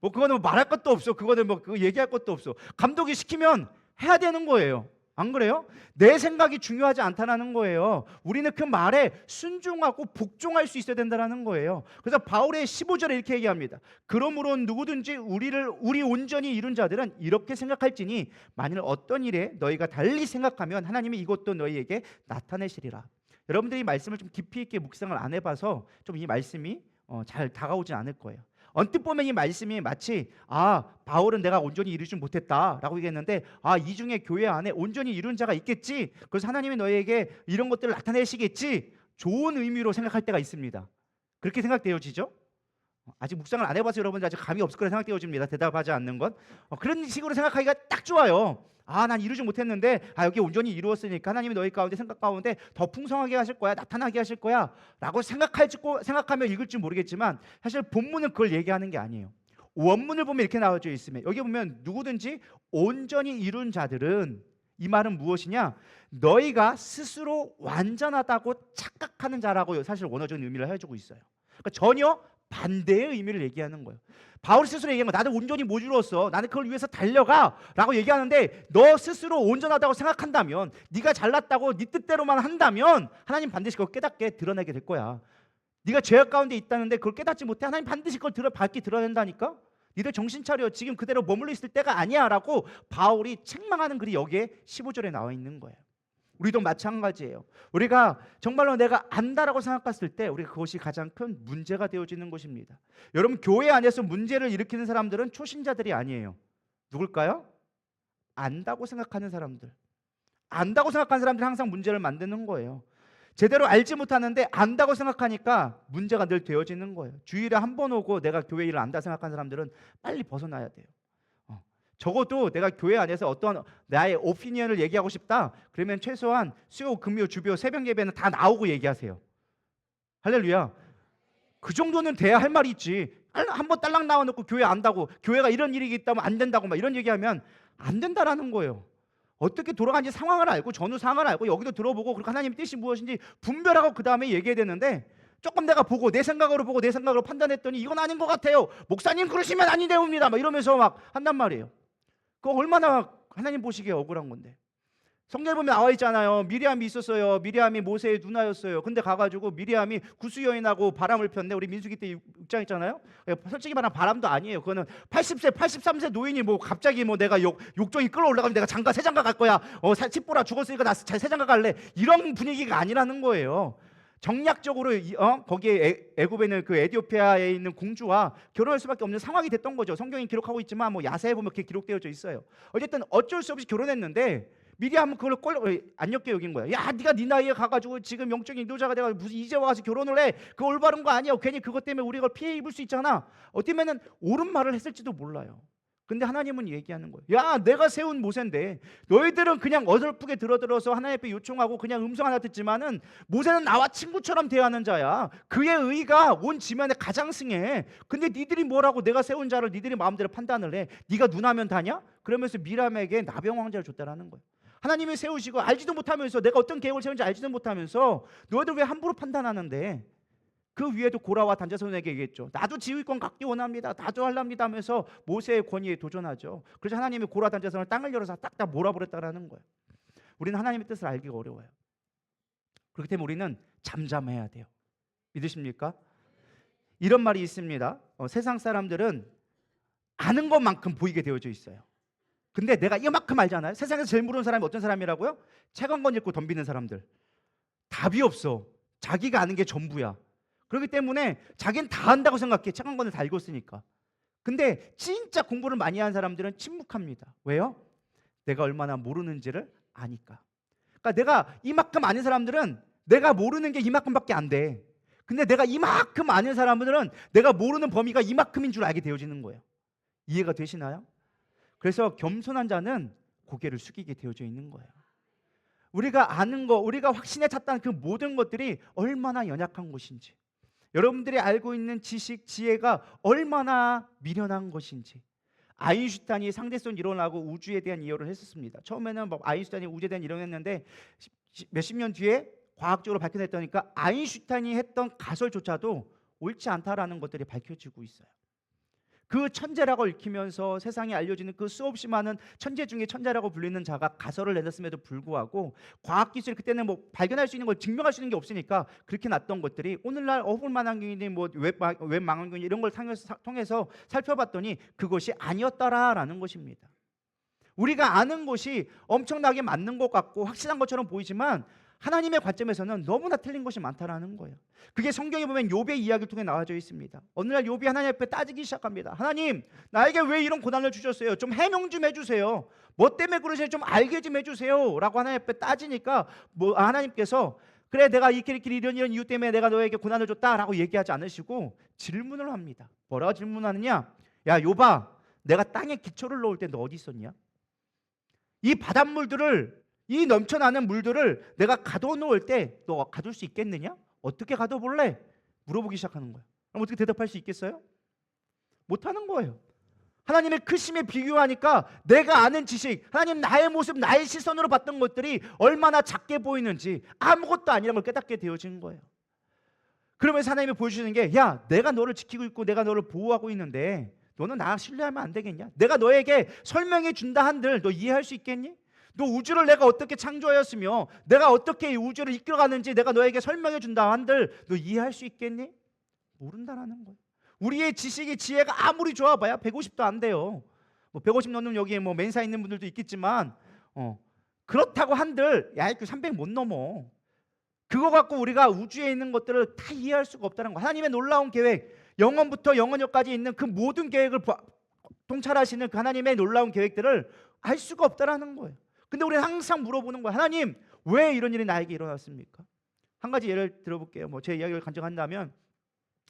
뭐 그거는 뭐 말할 것도 없어. 그거는 뭐 그거 얘기할 것도 없어. 감독이 시키면 해야 되는 거예요. 안 그래요? 내 생각이 중요하지 않다는 거예요. 우리는 그 말에 순종하고 복종할 수 있어야 된다는 거예요. 그래서 바울의 15절에 이렇게 얘기합니다. 그러므로 누구든지 우리 온전히 이룬 자들은 이렇게 생각할지니 만일 어떤 일에 너희가 달리 생각하면 하나님이 이것도 너희에게 나타내시리라. 여러분들이 이 말씀을 좀 깊이 있게 묵상을 안 해봐서 좀 이 말씀이 잘 다가오지 않을 거예요. 언뜻 보면 이 말씀이 마치 바울은 내가 온전히 이루지 못했다라고 얘기했는데 이 중에 교회 안에 온전히 이룬 자가 있겠지. 그래서 하나님이 너희에게 이런 것들을 나타내시겠지. 좋은 의미로 생각할 때가 있습니다. 그렇게 생각되어지죠? 아직 묵상을 안 해봐서 여러분들 아직 감이 없을 거라 생각되어집니다. 대답하지 않는 것. 그런 식으로 생각하기가 딱 좋아요. 난 이루지 못했는데 여기 온전히 이루었으니까 하나님이 너희 가운데 생각 가운데 더 풍성하게 하실 거야, 나타나게 하실 거야 라고 생각하면 읽을지 모르겠지만 사실 본문은 그걸 얘기하는 게 아니에요. 원문을 보면 이렇게 나와져 있으면 여기 보면 누구든지 온전히 이룬 자들은, 이 말은 무엇이냐? 너희가 스스로 완전하다고 착각하는 자라고 사실 원어적인 의미를 해주고 있어요. 그러니까 전혀 반대의 의미를 얘기하는 거예요. 바울 스스로 얘기한 거, 나도 온전히 못 이루었어, 나는 그걸 위해서 달려가 라고 얘기하는데, 너 스스로 온전하다고 생각한다면, 네가 잘났다고 네 뜻대로만 한다면 하나님 반드시 그걸 깨닫게 드러내게 될 거야. 네가 죄악 가운데 있다는데 그걸 깨닫지 못해? 하나님 반드시 그걸 밝게 드러낸다니까. 니들 정신 차려, 지금 그대로 머물러 있을 때가 아니야 라고 바울이 책망하는 글이 여기에 15절에 나와 있는 거예요. 우리도 마찬가지예요. 우리가 정말로 내가 안다라고 생각했을 때 우리가 그것이 가장 큰 문제가 되어지는 것입니다. 여러분, 교회 안에서 문제를 일으키는 사람들은 초신자들이 아니에요. 누굴까요? 안다고 생각하는 사람들. 안다고 생각하는 사람들이 항상 문제를 만드는 거예요. 제대로 알지 못하는데 안다고 생각하니까 문제가 늘 되어지는 거예요. 주일에 한 번 오고 내가 교회 일을 안다 생각하는 사람들은 빨리 벗어나야 돼요. 적어도 내가 교회 안에서 어떤 나의 오피니언을 얘기하고 싶다, 그러면 최소한 수요, 금요, 주교, 새벽 예배는 다 나오고 얘기하세요. 할렐루야. 그 정도는 돼야 할 말이 있지. 한번 딸랑 나와놓고 교회 안다고, 교회가 이런 일이 있다면 안 된다고 막 이런 얘기하면 안 된다라는 거예요. 어떻게 돌아가는지 상황을 알고, 전후 상황을 알고, 여기도 들어보고, 그리고 하나님의 뜻이 무엇인지 분별하고 그 다음에 얘기해야 되는데, 조금 내가 보고 내 생각으로 보고 내 생각으로 판단했더니 이건 아닌 것 같아요, 목사님 그러시면 아니되옵니다 막 이러면서 막 한단 말이에요. 그거 얼마나 하나님 보시기에 억울한 건데. 성경에 보면 나와 있잖아요. 미리암이 있었어요. 미리암이 모세의 누나였어요. 근데 가가지고 미리암이 구스 여인하고 바람을 폈네. 우리 민수기 때 6장 있잖아요. 솔직히 말하면 바람도 아니에요. 그거는 80세 83세 노인이 뭐 갑자기 뭐 내가 욕정이 끌어올라가면 내가 장가 새 장가 갈 거야, 집보라 죽었으니까 나 새 장가 갈래, 이런 분위기가 아니라는 거예요. 정략적으로 거기에 애굽에는 그 에티오피아에 있는 공주와 결혼할 수밖에 없는 상황이 됐던 거죠. 성경이 기록하고 있지만 뭐 야세에 보면 그게 기록되어져 있어요. 어쨌든 어쩔 수 없이 결혼했는데 미리암은 그걸 안 엮게 여긴 거야. 야, 네가 네 나이에 가가지고 지금 영적인 인도자가 돼가 무슨 이제 와서 결혼을 해? 그거 올바른 거 아니야. 괜히 그것 때문에 우리가 피해 입을 수 있잖아. 어떻게 보면 옳은 말을 했을지도 몰라요. 근데 하나님은 얘기하는 거예요. 야, 내가 세운 모세인데 너희들은 그냥 어설프게 들어서 하나님 앞에 요청하고 그냥 음성 하나 듣지만은 모세는 나와 친구처럼 대하는 자야. 그의 의가 온 지면에 가장 승해. 근데 니들이 뭐라고 내가 세운 자를 니들이 마음대로 판단을 해? 네가 눈하면 다냐? 그러면서 미람에게 나병 왕자를 줬다라는 거예요. 하나님이 세우시고 알지도 못하면서, 내가 어떤 계획을 세운지 알지도 못하면서 너희들 왜 함부로 판단하는데, 그 위에도 고라와 단자손에게 얘기했죠. 나도 지휘권 갖기 원합니다, 나도 하랍니다 하면서 모세의 권위에 도전하죠. 그래서 하나님이 고라 단자손을 땅을 열어서 딱딱 몰아버렸다라는 거예요. 우리는 하나님의 뜻을 알기가 어려워요. 그렇기 때문에 우리는 잠잠해야 돼요. 믿으십니까? 이런 말이 있습니다. 세상 사람들은 아는 것만큼 보이게 되어져 있어요. 근데 내가 이만큼 알잖아요. 세상에서 제일 모르는 사람이 어떤 사람이라고요? 책 한 권 읽고 덤비는 사람들. 답이 없어. 자기가 아는 게 전부야. 그렇기 때문에 자기는 다 안다고 생각해. 책 한 권을 다 읽었으니까. 근데 진짜 공부를 많이 한 사람들은 침묵합니다. 왜요? 내가 얼마나 모르는지를 아니까. 그러니까 내가 이만큼 아는 사람들은 내가 모르는 게 이만큼밖에 안 돼. 근데 내가 이만큼 아는 사람들은 내가 모르는 범위가 이만큼인 줄 알게 되어지는 거예요. 이해가 되시나요? 그래서 겸손한 자는 고개를 숙이게 되어져 있는 거예요. 우리가 아는 거, 우리가 확신에 찼다는 그 모든 것들이 얼마나 연약한 것인지, 여러분들이 알고 있는 지식, 지혜가 얼마나 미련한 것인지. 아인슈타인이 상대성 이론하고 우주에 대한 이해를 했었습니다. 처음에는 뭐 아인슈타인이 우주에 대한 이론을 했는데 몇십 년 뒤에 과학적으로 밝혀냈다니까 아인슈타인이 했던 가설조차도 옳지 않다라는 것들이 밝혀지고 있어요. 그 천재라고 읽히면서 세상에 알려지는 그 수없이 많은 천재 중에 천재라고 불리는 자가 가설을 내놨음에도 불구하고 과학기술이 그때는 뭐 발견할 수 있는 걸 증명할 수 있는 게 없으니까 그렇게 놨던 것들이 오늘날 어불만환경이니 뭐 웹망원경이 이런 걸 통해서 살펴봤더니 그것이 아니었더라라는 것입니다. 우리가 아는 것이 엄청나게 맞는 것 같고 확실한 것처럼 보이지만 하나님의 관점에서는 너무나 틀린 것이 많다라는 거예요. 그게 성경에 보면 욥의 이야기를 통해 나와져 있습니다. 어느 날 욥이 하나님 앞에 따지기 시작합니다. 하나님, 나에게 왜 이런 고난을 주셨어요? 좀 해명 좀 해주세요. 뭐 때문에 그러세요? 좀 알게 좀 해주세요. 라고 하나님 앞에 따지니까 하나님께서 그래, 내가 이런 이유 때문에 내가 너에게 고난을 줬다라고 얘기하지 않으시고 질문을 합니다. 뭐라고 질문하느냐? 야 욥아, 내가 땅에 기초를 놓을 때 너 어디 있었냐? 이 바닷물들을, 이 넘쳐나는 물들을 내가 가둬놓을 때 너 가둘 수 있겠느냐? 어떻게 가둬볼래? 물어보기 시작하는 거예요. 그럼 어떻게 대답할 수 있겠어요? 못하는 거예요. 하나님의 크심에 비교하니까 내가 아는 지식, 하나님 나의 모습, 나의 시선으로 봤던 것들이 얼마나 작게 보이는지 아무것도 아니라는 걸 깨닫게 되어진 거예요. 그러면서 하나님이 보여주시는 게, 야, 내가 너를 지키고 있고 내가 너를 보호하고 있는데 너는 나 신뢰하면 안 되겠냐? 내가 너에게 설명해 준다 한들 너 이해할 수 있겠니? 너 우주를 내가 어떻게 창조하였으며 내가 어떻게 이 우주를 이끌어가는지 내가 너에게 설명해 준다 한들 너 이해할 수 있겠니? 모른다라는 거예요. 우리의 지식이, 지혜가 아무리 좋아봐야 150도 안 돼요. 뭐 150 넘는 여기에 뭐 맨사 있는 분들도 있겠지만 그렇다고 한들 야, IQ 300 못 넘어. 그거 갖고 우리가 우주에 있는 것들을 다 이해할 수가 없다는 거. 하나님의 놀라운 계획, 영원부터 영원역까지 있는 그 모든 계획을 통찰하시는 그 하나님의 놀라운 계획들을 알 수가 없다라는 거예요. 근데 우리는 항상 물어보는 거예요. 하나님, 왜 이런 일이 나에게 일어났습니까? 한 가지 예를 들어볼게요. 뭐 제 이야기를 간증한다면,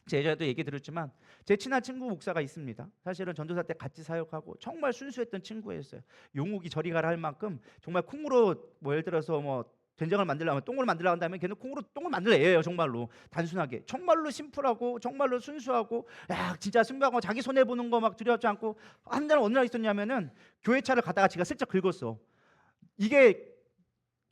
제 예전에도 얘기 들었지만 제 친한 친구 목사가 있습니다. 사실은 전도사 때 같이 사역하고 정말 순수했던 친구였어요. 용욱이 저리 가라 할 만큼 정말 콩으로, 뭐 예를 들어서 뭐 된장을 만들려면 똥을 만들려고 한다면 걔는 콩으로 똥을 만들래 예요. 정말로 단순하게, 정말로 심플하고 정말로 순수하고, 야 진짜 순수하고 자기 손해 보는 거 막 두렵지 않고. 한 달은 어느 날 있었냐면은 교회 차를 가다가 지가 슬쩍 긁었어. 이게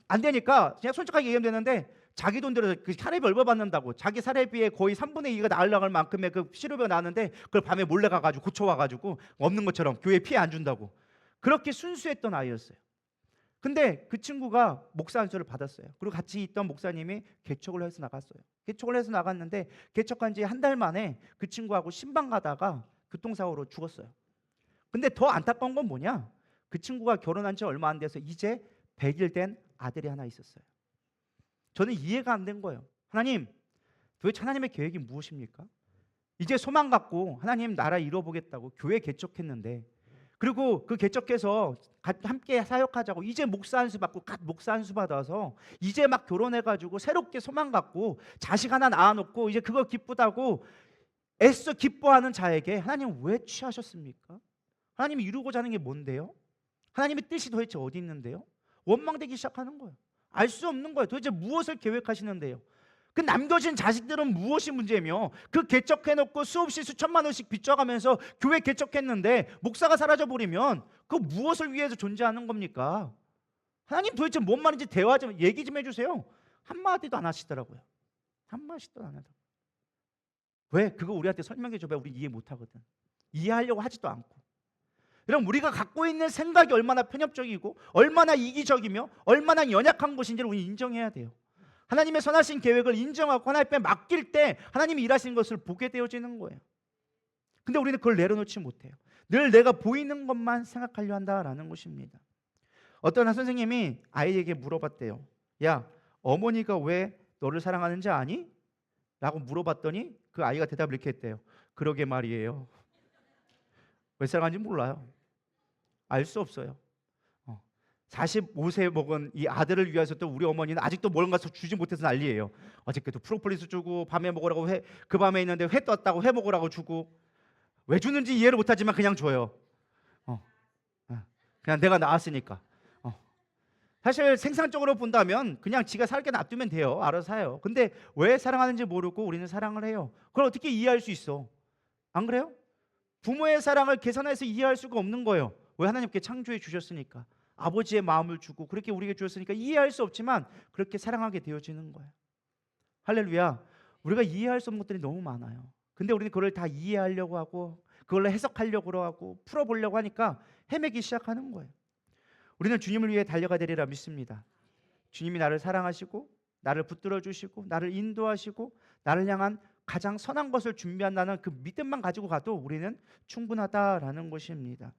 안 되니까 그냥 솔직하게 얘기하면 되는데, 자기 돈 들여서 그 사례비 얼마 받는다고, 자기 사례비에 거의 3분의 2가 나가려고 할 만큼의 그 치료비가 나왔는데 그걸 밤에 몰래 가가지고 고쳐와가지고 없는 것처럼 교회에 피해 안 준다고. 그렇게 순수했던 아이였어요. 근데 그 친구가 목사 안수를 받았어요. 그리고 같이 있던 목사님이 개척을 해서 나갔어요. 개척을 해서 나갔는데 개척한 지 한 달 만에 그 친구하고 신방 가다가 교통사고로 죽었어요. 근데 더 안타까운 건 뭐냐? 그 친구가 결혼한 지 얼마 안 돼서 이제 100일 된 아들이 하나 있었어요. 저는 이해가 안 된 거예요. 하나님, 도대체 하나님의 계획이 무엇입니까? 이제 소망 갖고 하나님 나라 이루어보겠다고 교회 개척했는데, 그리고 그 개척해서 함께 사역하자고 이제 목사 안수 받고 갓 목사 안수 받아서 이제 막 결혼해가지고 새롭게 소망 갖고 자식 하나 낳아놓고 이제 그거 기쁘다고 애써 기뻐하는 자에게 하나님 왜 취하셨습니까? 하나님이 이루고자 하는 게 뭔데요? 하나님의 뜻이 도대체 어디 있는데요? 원망되기 시작하는 거예요. 알 수 없는 거예요. 도대체 무엇을 계획하시는데요? 그 남겨진 자식들은 무엇이 문제며, 그 개척해놓고 수없이 수천만 원씩 빚져가면서 교회 개척했는데 목사가 사라져버리면 그 무엇을 위해서 존재하는 겁니까? 하나님 도대체 뭔 말인지 대화 좀, 얘기 좀 해주세요. 한마디도 안 하시더라고요. 한마디도 안 하더라고요. 왜? 그거 우리한테 설명해 줘봐야 우리 이해 못하거든. 이해하려고 하지도 않고. 여러분, 우리가 갖고 있는 생각이 얼마나 편협적이고 얼마나 이기적이며 얼마나 연약한 것인지를 우리 인정해야 돼요. 하나님의 선하신 계획을 인정하고 하나님 앞에 맡길 때 하나님이 일하시는 것을 보게 되어지는 거예요. 근데 우리는 그걸 내려놓지 못해요. 늘 내가 보이는 것만 생각하려 한다라는 것입니다. 어떤 한 선생님이 아이에게 물어봤대요. 야, 어머니가 왜 너를 사랑하는지 아니? 라고 물어봤더니 그 아이가 대답을 이렇게 했대요. 그러게 말이에요. 왜 사랑하는지 몰라요. 알 수 없어요. 45세 먹은 이 아들을 위해서 또 우리 어머니는 아직도 뭔가 주지 못해서 난리예요. 어저께도 프로폴리스 주고 밤에 먹으라고 그 밤에 있는데 회 떴다고 회 먹으라고 주고, 왜 주는지 이해를 못하지만 그냥 줘요. 그냥 내가 낳았으니까. 사실 생산적으로 본다면 그냥 지가 살게 놔두면 돼요. 알아서 사요. 근데 왜 사랑하는지 모르고 우리는 사랑을 해요. 그걸 어떻게 이해할 수 있어? 안 그래요? 부모의 사랑을 계산해서 이해할 수가 없는 거예요. 왜? 하나님께 창조해 주셨으니까. 아버지의 마음을 주고 그렇게 우리에게 주셨으니까 이해할 수 없지만 그렇게 사랑하게 되어지는 거예요. 할렐루야. 우리가 이해할 수 없는 것들이 너무 많아요. 근데 우리는 그걸 다 이해하려고 하고 그걸로 해석하려고 하고 풀어보려고 하니까 헤매기 시작하는 거예요. 우리는 주님을 위해 달려가야 되리라 믿습니다. 주님이 나를 사랑하시고 나를 붙들어 주시고 나를 인도하시고 나를 향한 가장 선한 것을 준비한다는 그 믿음만 가지고 가도 우리는 충분하다라는 것입니다.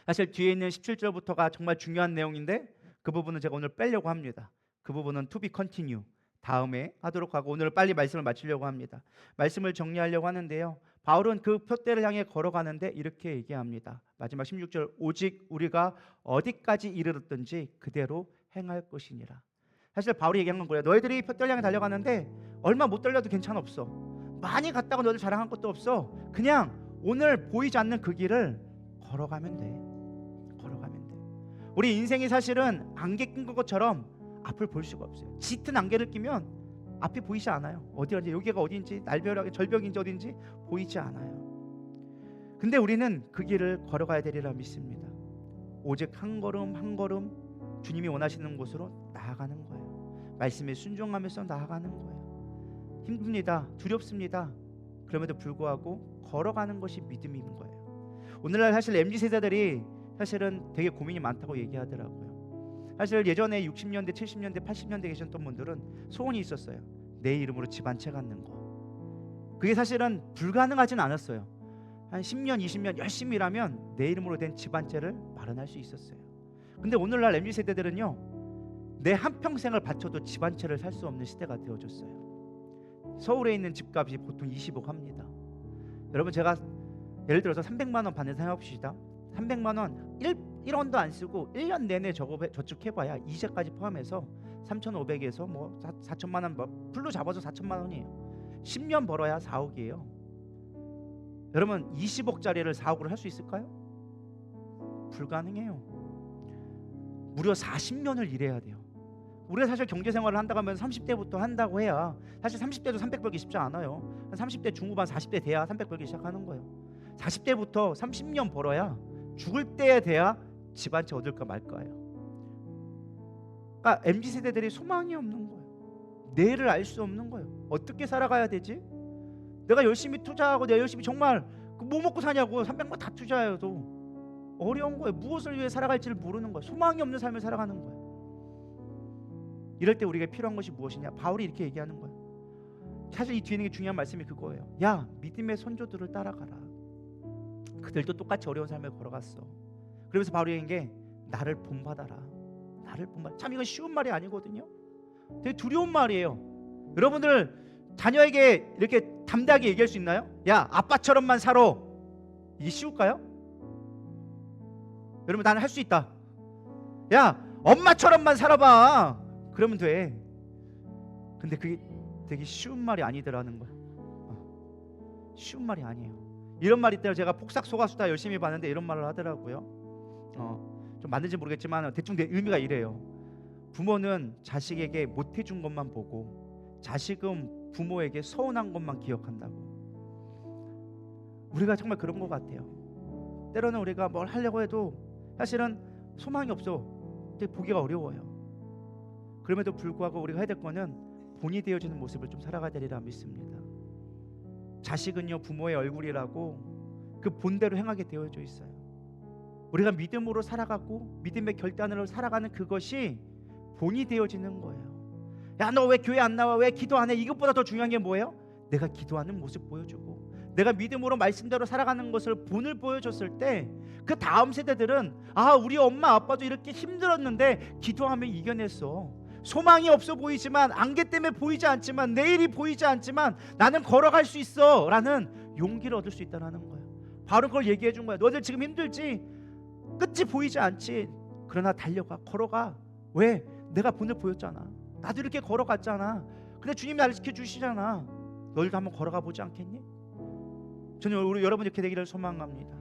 사실 뒤에 있는 17절부터가 정말 중요한 내용인데 그 부분은 제가 오늘 빼려고 합니다. 그 부분은 to be continue, 다음에 하도록 하고 오늘 빨리 말씀을 마치려고 합니다. 말씀을 정리하려고 하는데요, 바울은 그 표대를 향해 걸어가는데 이렇게 얘기합니다. 마지막 16절, 오직 우리가 어디까지 이르렀든지 그대로 행할 것이니라. 사실 바울이 얘기한 건 거예요. 너희들이 표대를 향해 달려가는데 얼마 못 달려도 괜찮아 없어. 많이 갔다고 너희들 자랑한 것도 없어. 그냥 오늘 보이지 않는 그 길을 걸어가면 돼. 걸어가면 돼. 우리 인생이 사실은 안개 낀 것처럼 앞을 볼 수가 없어요. 짙은 안개를 끼면 앞이 보이지 않아요. 어디인지, 여기가 어딘지, 날벼락이 절벽인지 어딘지 보이지 않아요. 근데 우리는 그 길을 걸어가야 되리라 믿습니다. 오직 한 걸음 한 걸음 주님이 원하시는 곳으로 나아가는 거예요. 말씀에 순종하면서 나아가는 거예요. 힘듭니다. 두렵습니다. 그럼에도 불구하고 걸어가는 것이 믿음인 거예요. 오늘날 사실 MZ세대들이 사실은 되게 고민이 많다고 얘기하더라고요. 사실 예전에 60년대, 70년대, 80년대 계셨던 분들은 소원이 있었어요. 내 이름으로 집 한 채 갖는 거. 그게 사실은 불가능하진 않았어요. 한 10년, 20년 열심히 일하면 내 이름으로 된 집 한 채를 마련할 수 있었어요. 근데 오늘날 MZ세대들은요, 내 한평생을 바쳐도 집 한 채를 살 수 없는 시대가 되어졌어요. 서울에 있는 집값이 보통 20억 합니다. 여러분, 제가 예를 들어서 300만 원 받는 생각해봅시다. 300만 원 1원도 안 쓰고 1년 내내 저축해봐야 이자까지 포함해서 3,500에서 뭐 4천만 원, 풀로 잡아서 4천만 원이에요. 10년 벌어야 4억이에요. 여러분, 20억짜리를 4억으로 할 수 있을까요? 불가능해요. 무려 40년을 일해야 돼요. 우리가 사실 경제생활을 한다고 하면 30대부터 한다고 해야, 사실 30대도 300 벌기 쉽지 않아요. 30대 중후반 40대 돼야 300 벌기 시작하는 거예요. 40대부터 30년 벌어야 죽을 때에 돼야 집 한 채 얻을까 말까예요. 그러니까 MZ세대들이 소망이 없는 거예요. 내일을 알 수 없는 거예요. 어떻게 살아가야 되지? 내가 열심히 투자하고 내가 열심히 정말 뭐 먹고 사냐고 300만 다 투자해도 어려운 거예요. 무엇을 위해 살아갈지를 모르는 거예요. 소망이 없는 삶을 살아가는 거예요. 이럴 때 우리가 필요한 것이 무엇이냐? 바울이 이렇게 얘기하는 거예요. 사실 이 뒤에 있는 게 중요한 말씀이 그거예요. 야, 믿음의 선조들을 따라가라. 그들도 똑같이 어려운 삶을 걸어갔어. 그러면서 바울이 얘기한 게 나를 본받아라. 나를 본받아. 참 이건 쉬운 말이 아니거든요. 되게 두려운 말이에요. 여러분들 자녀에게 이렇게 담대하게 얘기할 수 있나요? 야, 아빠처럼만 살아. 이게 쉬울까요? 여러분, 나는 할 수 있다. 야, 엄마처럼만 살아봐. 그러면 돼. 근데 그게 되게 쉬운 말이 아니더라는 거야. 쉬운 말이 아니에요. 이런 말이 있대요. 제가 폭삭 속았수다 열심히 봤는데 이런 말을 하더라고요. 좀 맞는지 모르겠지만 대충 의미가 이래요. 부모는 자식에게 못해준 것만 보고 자식은 부모에게 서운한 것만 기억한다고. 우리가 정말 그런 것 같아요. 때로는 우리가 뭘 하려고 해도 사실은 소망이 없어. 되게 보기가 어려워요. 그럼에도 불구하고 우리가 해야 될 거는 본이 되어지는 모습을 좀 살아가야 되리라 믿습니다. 자식은요, 부모의 얼굴이라고 그 본대로 행하게 되어져 있어요. 우리가 믿음으로 살아가고 믿음의 결단으로 살아가는 그것이 본이 되어지는 거예요. 야, 너 왜 교회 안 나와? 왜 기도 안 해? 이것보다 더 중요한 게 뭐예요? 내가 기도하는 모습 보여주고 내가 믿음으로 말씀대로 살아가는 것을 본을 보여줬을 때 그 다음 세대들은 아, 우리 엄마 아빠도 이렇게 힘들었는데 기도하면 이겨냈어. 소망이 없어 보이지만, 안개 때문에 보이지 않지만, 내일이 보이지 않지만 나는 걸어갈 수 있어 라는 용기를 얻을 수 있다는 거예요. 바로 그걸 얘기해 준 거야. 너희들 지금 힘들지? 끝이 보이지 않지? 그러나 달려가, 걸어가. 왜? 내가 본을 보였잖아. 나도 이렇게 걸어갔잖아. 근데 주님이 나를 지켜주시잖아. 너희도 한번 걸어가 보지 않겠니? 저는 우리 여러분 이렇게 되기를 소망합니다.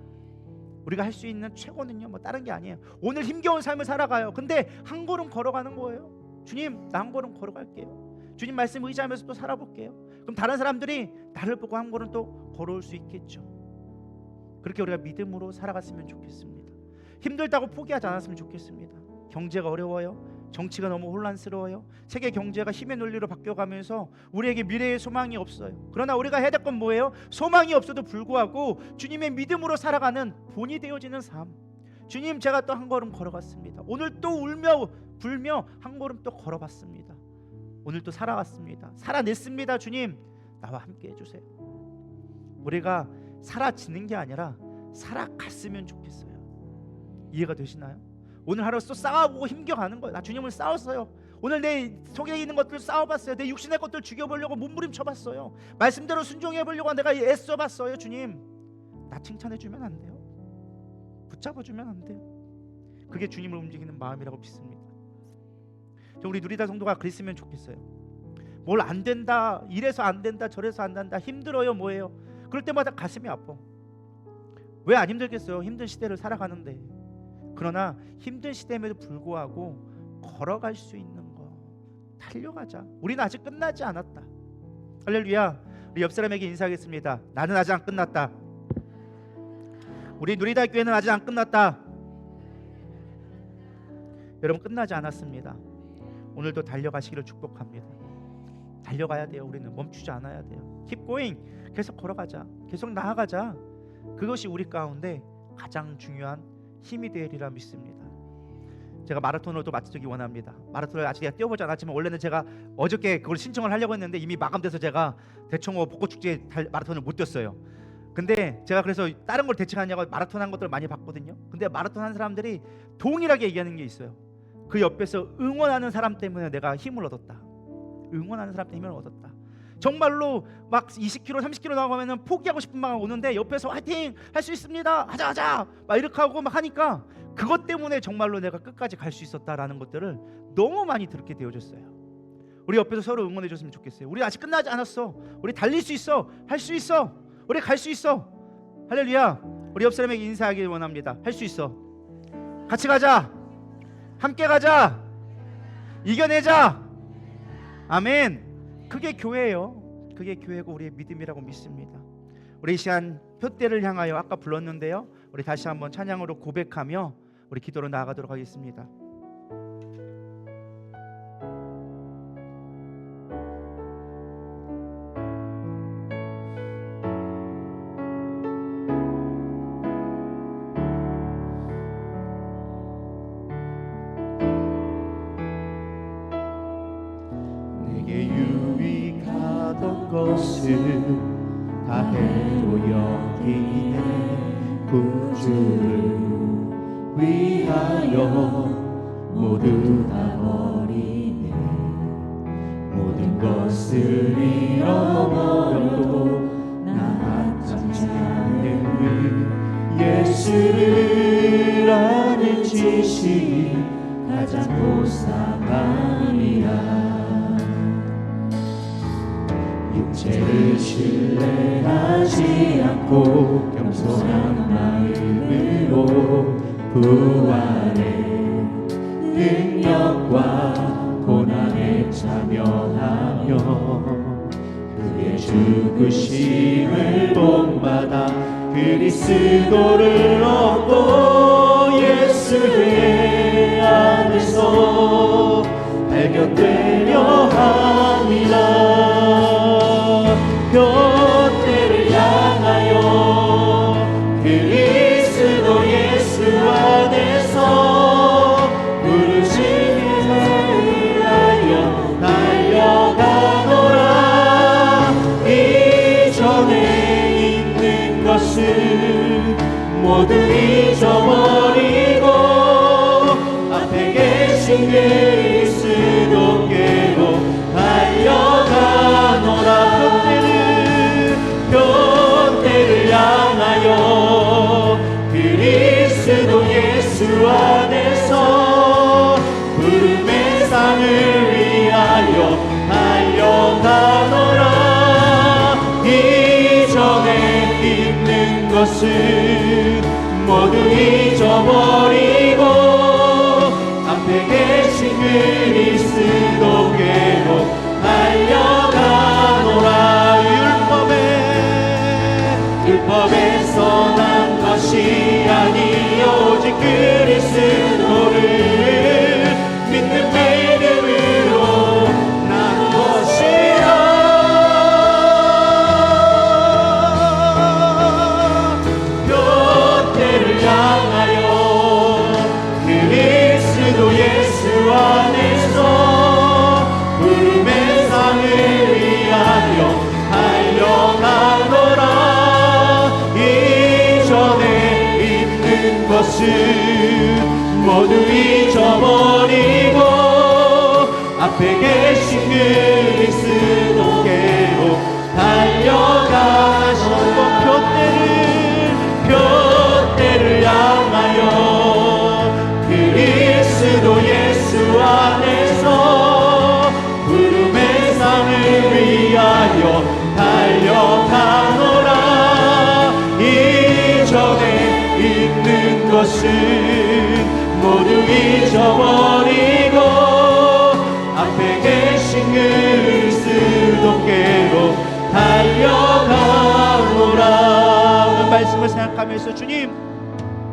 우리가 할 수 있는 최고는요, 뭐 다른 게 아니에요. 오늘 힘겨운 삶을 살아가요. 근데 한 걸음 걸어가는 거예요. 주님, 나 한 걸음 걸어갈게요. 주님 말씀 의지하면서 또 살아볼게요. 그럼 다른 사람들이 나를 보고 한 걸음 또 걸어올 수 있겠죠. 그렇게 우리가 믿음으로 살아갔으면 좋겠습니다. 힘들다고 포기하지 않았으면 좋겠습니다. 경제가 어려워요. 정치가 너무 혼란스러워요. 세계 경제가 힘의 논리로 바뀌어가면서 우리에게 미래의 소망이 없어요. 그러나 우리가 해야 될 건 뭐예요? 소망이 없어도 불구하고 주님의 믿음으로 살아가는 본이 되어지는 삶. 주님, 제가 또 한 걸음 걸어갔습니다. 오늘 또 울며 불며 한 걸음 또 걸어봤습니다. 오늘 또 살아갔습니다. 살아냈습니다. 주님, 나와 함께 해주세요. 우리가 사라지는 게 아니라 살아갔으면 좋겠어요. 이해가 되시나요? 오늘 하루 또 싸워보고 힘겨가는 거예요. 나 주님을 싸웠어요. 오늘 내 속에 있는 것들 싸워봤어요. 내 육신의 것들 죽여보려고 몸부림쳐봤어요. 말씀대로 순종해보려고 내가 애써봤어요. 주님, 나 칭찬해주면 안 돼요? 붙잡아주면 안 돼요? 그게 주님을 움직이는 마음이라고 믿습니다. 우리 누리다 성도가 그랬으면 좋겠어요. 뭘 안 된다, 이래서 안 된다, 저래서 안 된다, 힘들어요, 뭐예요? 그럴 때마다 가슴이 아파. 왜 안 힘들겠어요? 힘든 시대를 살아가는데. 그러나 힘든 시대임에도 불구하고 걸어갈 수 있는 거, 달려가자. 우리는 아직 끝나지 않았다. 할렐루야. 우리 옆 사람에게 인사하겠습니다. 나는 아직 안 끝났다. 우리 누리다 교회는 아직 안 끝났다. 여러분, 끝나지 않았습니다. 오늘도 달려가시기를 축복합니다. 달려가야 돼요. 우리는 멈추지 않아야 돼요. Keep going. 계속 걸어가자. 계속 나아가자. 그것이 우리 가운데 가장 중요한 힘이 되리라 믿습니다. 제가 마라톤을 또 마치기 원합니다. 마라톤을 아직 내가 뛰어보지 않았지만 원래는 제가 어저께 그걸 신청을 하려고 했는데 이미 마감돼서 제가 대청호 벚꽃축제 마라톤을 못 뛰었어요. 근데 제가 그래서 다른 걸 대체하냐고 마라톤 한 것들을 많이 봤거든요. 근데 마라톤 한 사람들이 동일하게 얘기하는 게 있어요. 그 옆에서 응원하는 사람 때문에 내가 힘을 얻었다. 응원하는 사람 때문에 힘을 얻었다. 정말로 막 20km, 30km 나가면은 포기하고 싶은 마음 오는데 옆에서 화이팅! 할 수 있습니다! 하자 하자! 막 이렇게 하고 막 하니까 그것 때문에 정말로 내가 끝까지 갈 수 있었다라는 것들을 너무 많이 듣게 되어졌어요. 우리 옆에서 서로 응원해 줬으면 좋겠어요. 우리 아직 끝나지 않았어. 우리 달릴 수 있어. 할 수 있어. 우리 갈 수 있어. 할렐루야. 우리 옆 사람에게 인사하길 원합니다. 할 수 있어. 같이 가자. 함께 가자. 이겨내자. 아멘. 그게 교회예요. 그게 교회고 우리의 믿음이라고 믿습니다. 우리 이 시간 표대를 향하여 아까 불렀는데요. 우리 다시 한번 찬양으로 고백하며 우리 기도로 나아가도록 하겠습니다. 내게 유익하던 것을 다 해로 여기네. 구주를 위하여 모두 다 버리네. 모든 것을 잃어버려도 나 참지 않는 예수를 아는 지식이 가장 보상함이라. 육체를 신뢰하지 않고 겸손한 마음으로 부활의 능력과 고난에 참여하며 그의 죽으심을 본받아 그리스도를 얻고 예수의 안에서 발견되려 합니다. 표대를 향하여 그리스도 예수 안에서 부르심을 하여 달려가노라. 이전에 있는 것을 모두 잊어버리고 앞에 계신 그리스도께로 달려가노라. 표대를 향하여 그리스도 예수 안에서 것을 모두 잊어버리고 앞에 계신 그리스도께로 달려가노라. 율법에서 난 것이 아니요 오직 그리스도를 믿는 믿음으로 난 것이라. 뼈대를 향하여 그리스도 예수 안에서 부름의 상을 위하여 달려가노라. 이전에 있는 것을 모두 잊어버리고 앞에 계신 그리스도께로 달려가시고 푯대를 향하여 그리스도 예수 안에서 부름의 상을 위하여 달려가노라. 이전에 있는 것은 모두 잊어버리고 앞에 계신 그리스도께로 달려가노라. 말씀을 생각하면서 주님,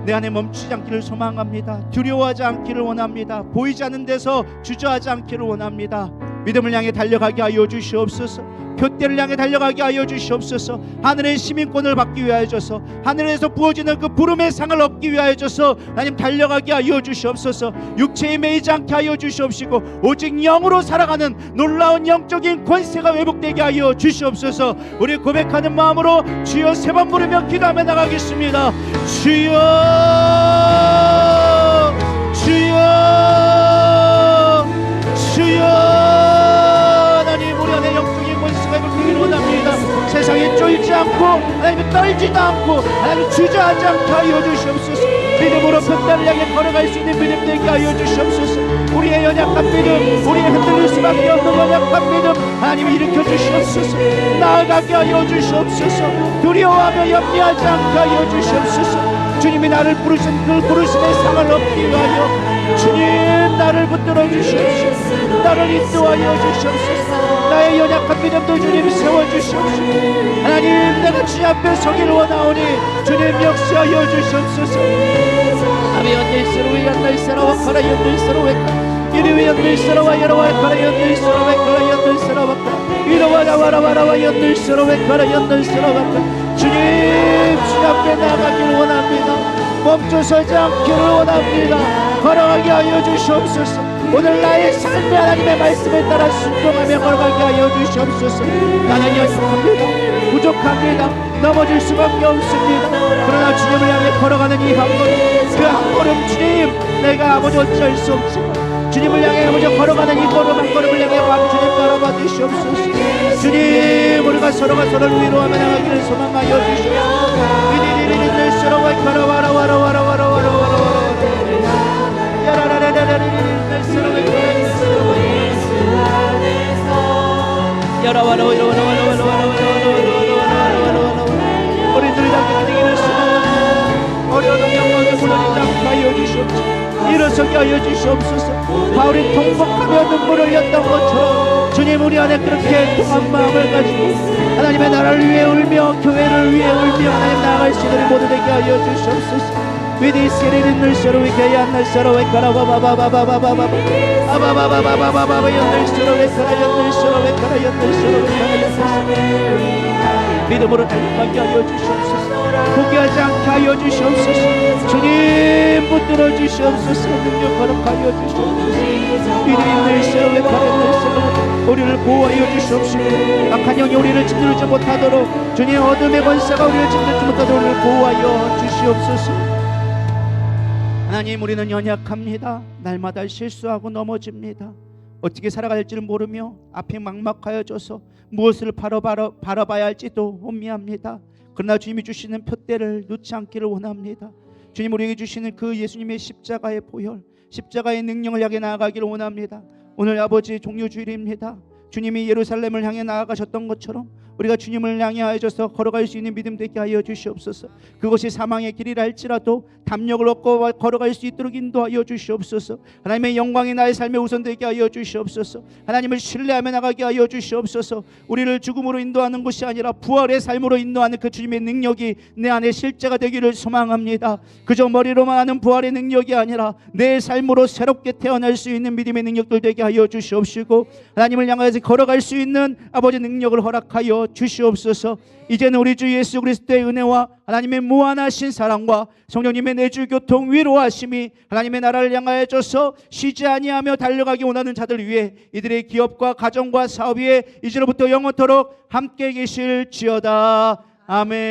내 안에 멈추지 않기를 소망합니다. 두려워하지 않기를 원합니다. 보이지 않는 데서 주저하지 않기를 원합니다. 믿음을 향해 달려가게 하여 주시옵소서. 푯대를 향해 달려가게 하여 주시옵소서. 하늘의 시민권을 받기 위하여져서 하늘에서 부어지는 그 부름의 상을 얻기 위하여져서 하나님 달려가게 하여 주시옵소서. 육체에 매이지 않게 하여 주시옵시고 오직 영으로 살아가는 놀라운 영적인 권세가 회복되게 하여 주시옵소서. 우리 고백하는 마음으로 주여 세 번 부르며 기도하며 나가겠습니다. 주여 주여 주여. 하나님, 우리 안에 영적인 권세가 회복되기를 원합니다. 세상에 쫄지 않고 하나님 떨지도 않고 하나님 주저하지 않게 하여 주시옵소서. 믿음으로 푯대를 향해 걸어갈 수 있는 믿음 되게 하여 주시옵소서. 우리의 연약한 믿음, 우리의 흔들릴 수밖에 없는 연약한 믿음 하나님 일으켜 주시옵소서. 나아가게 하여 주시옵소서. 두려워하며 염려하지 않게 하여 주시옵소서. 주님이 나를 부르신 그 부르심의 상을 얻기 위하여 주님 나를 붙들어 주시옵소서. 나를 인도하여 주시옵소서. 나의 연약한 믿음도 주님 세워주시옵소서. 하나님, 내가 주님 앞에 서기를 원하오니 주님 역시하여 주시옵소서. 아비 연들스러워 연들스러워 카라 연들스러워 이리위 연들스러워 여러와 카라 연들스러워 카라 연들스러워 이러와라와라와라와 연들스러워 카라 연들스러워. 주님 앞에 나가기를 원합니다. 멈춰서지 않기를 원합니다. 걸어가게 하여 주시옵소서. 오늘 나의 삶에 하나님의 말씀에 따라 순종하며 걸어가게 하여 주시옵소서. 나는 연약합니다. 부족합니다. 넘어질 수밖에 없습니다. 그러나 주님을 향해 걸어가는 이 한 걸음, 그 한 걸음 주님, 내가 아버지 어찌할 수 없지만 주님을 향해 아버지 걸어가는 이 걸음 한 걸음을 향해 주님 걸어봐 주시옵소서. 주님, 우리가 서로가 서로를 위로하며 나가기를 소망하여 주시옵소서. 이리리리리리 서로가 걸어와라와라와라와라와라와라와라 야라라라라라리리 서로가 우리들이 당기기를 소망하며 어려운 영광에 무너지지 않게 하여 주시옵소서. 일어서게 하여 주시옵소서. 바울이 통곡하며 눈물을 흘렸던 것처럼 주님, 우리 안에 그렇게 통한 마음을 가지고 하나님의 나라를 위해 울며 교회를 위해 울며 하나님 나아갈 수 있는 모두 되게 하여 주시옵소서. 위디 시리린 늘서로 위게 얀날서로 웨카라 바바바바바바바바바 아바바바바바바바 연늘서로 웨카라 연늘서로 웨카라 연늘서로 웨카라 연늘서로. 믿음으로 달려가게 하여 주시옵소서. 포기하지 않게 하여 주시옵소서. 주님 붙들어 주시옵소서. 능력 허락하여 주시옵소서. 위디 늘서로 웨카라 연늘서로 우리를 보호하여 주시옵시고 악한 영이 우리를 짓누르지 못하도록 주님 어둠의 권세가 우리를 짓누르지 못하도록 우리를 보호하여 주시옵소서. 하나님, 우리는 연약합니다. 날마다 실수하고 넘어집니다. 어떻게 살아갈지를 모르며 앞이 막막하여져서 무엇을 바라봐야 할지도 혼미합니다. 그러나 주님이 주시는 푯대를 놓지 않기를 원합니다. 주님, 우리에게 주시는 그 예수님의 십자가의 보혈, 십자가의 능력을 향해 나아가기를 원합니다. 오늘 아버지 종료주일입니다. 주님이 예루살렘을 향해 나아가셨던 것처럼 우리가 주님을 향해 하여져서 걸어갈 수 있는 믿음 되게 하여 주시옵소서. 그것이 사망의 길이라 할지라도 담력을 얻고 걸어갈 수 있도록 인도하여 주시옵소서. 하나님의 영광이 나의 삶에 우선되게 하여 주시옵소서. 하나님을 신뢰하며 나가게 하여 주시옵소서. 우리를 죽음으로 인도하는 것이 아니라 부활의 삶으로 인도하는 그 주님의 능력이 내 안에 실제가 되기를 소망합니다. 그저 머리로만 하는 부활의 능력이 아니라 내 삶으로 새롭게 태어날 수 있는 믿음의 능력들 되게 하여 주시옵시고, 하나님을 향하여서 걸어갈 수 있는 아버지 능력을 허락하여 주시옵소서. 이제는 우리 주 예수 그리스도의 은혜와 하나님의 무한하신 사랑과 성령님의 내주 교통 위로하심이 하나님의 나라를 향하여 줘서 쉬지 아니하며 달려가기 원하는 자들 위해 이들의 기업과 가정과 사업 위에 이제로부터 영원토록 함께 계실지어다. 아멘.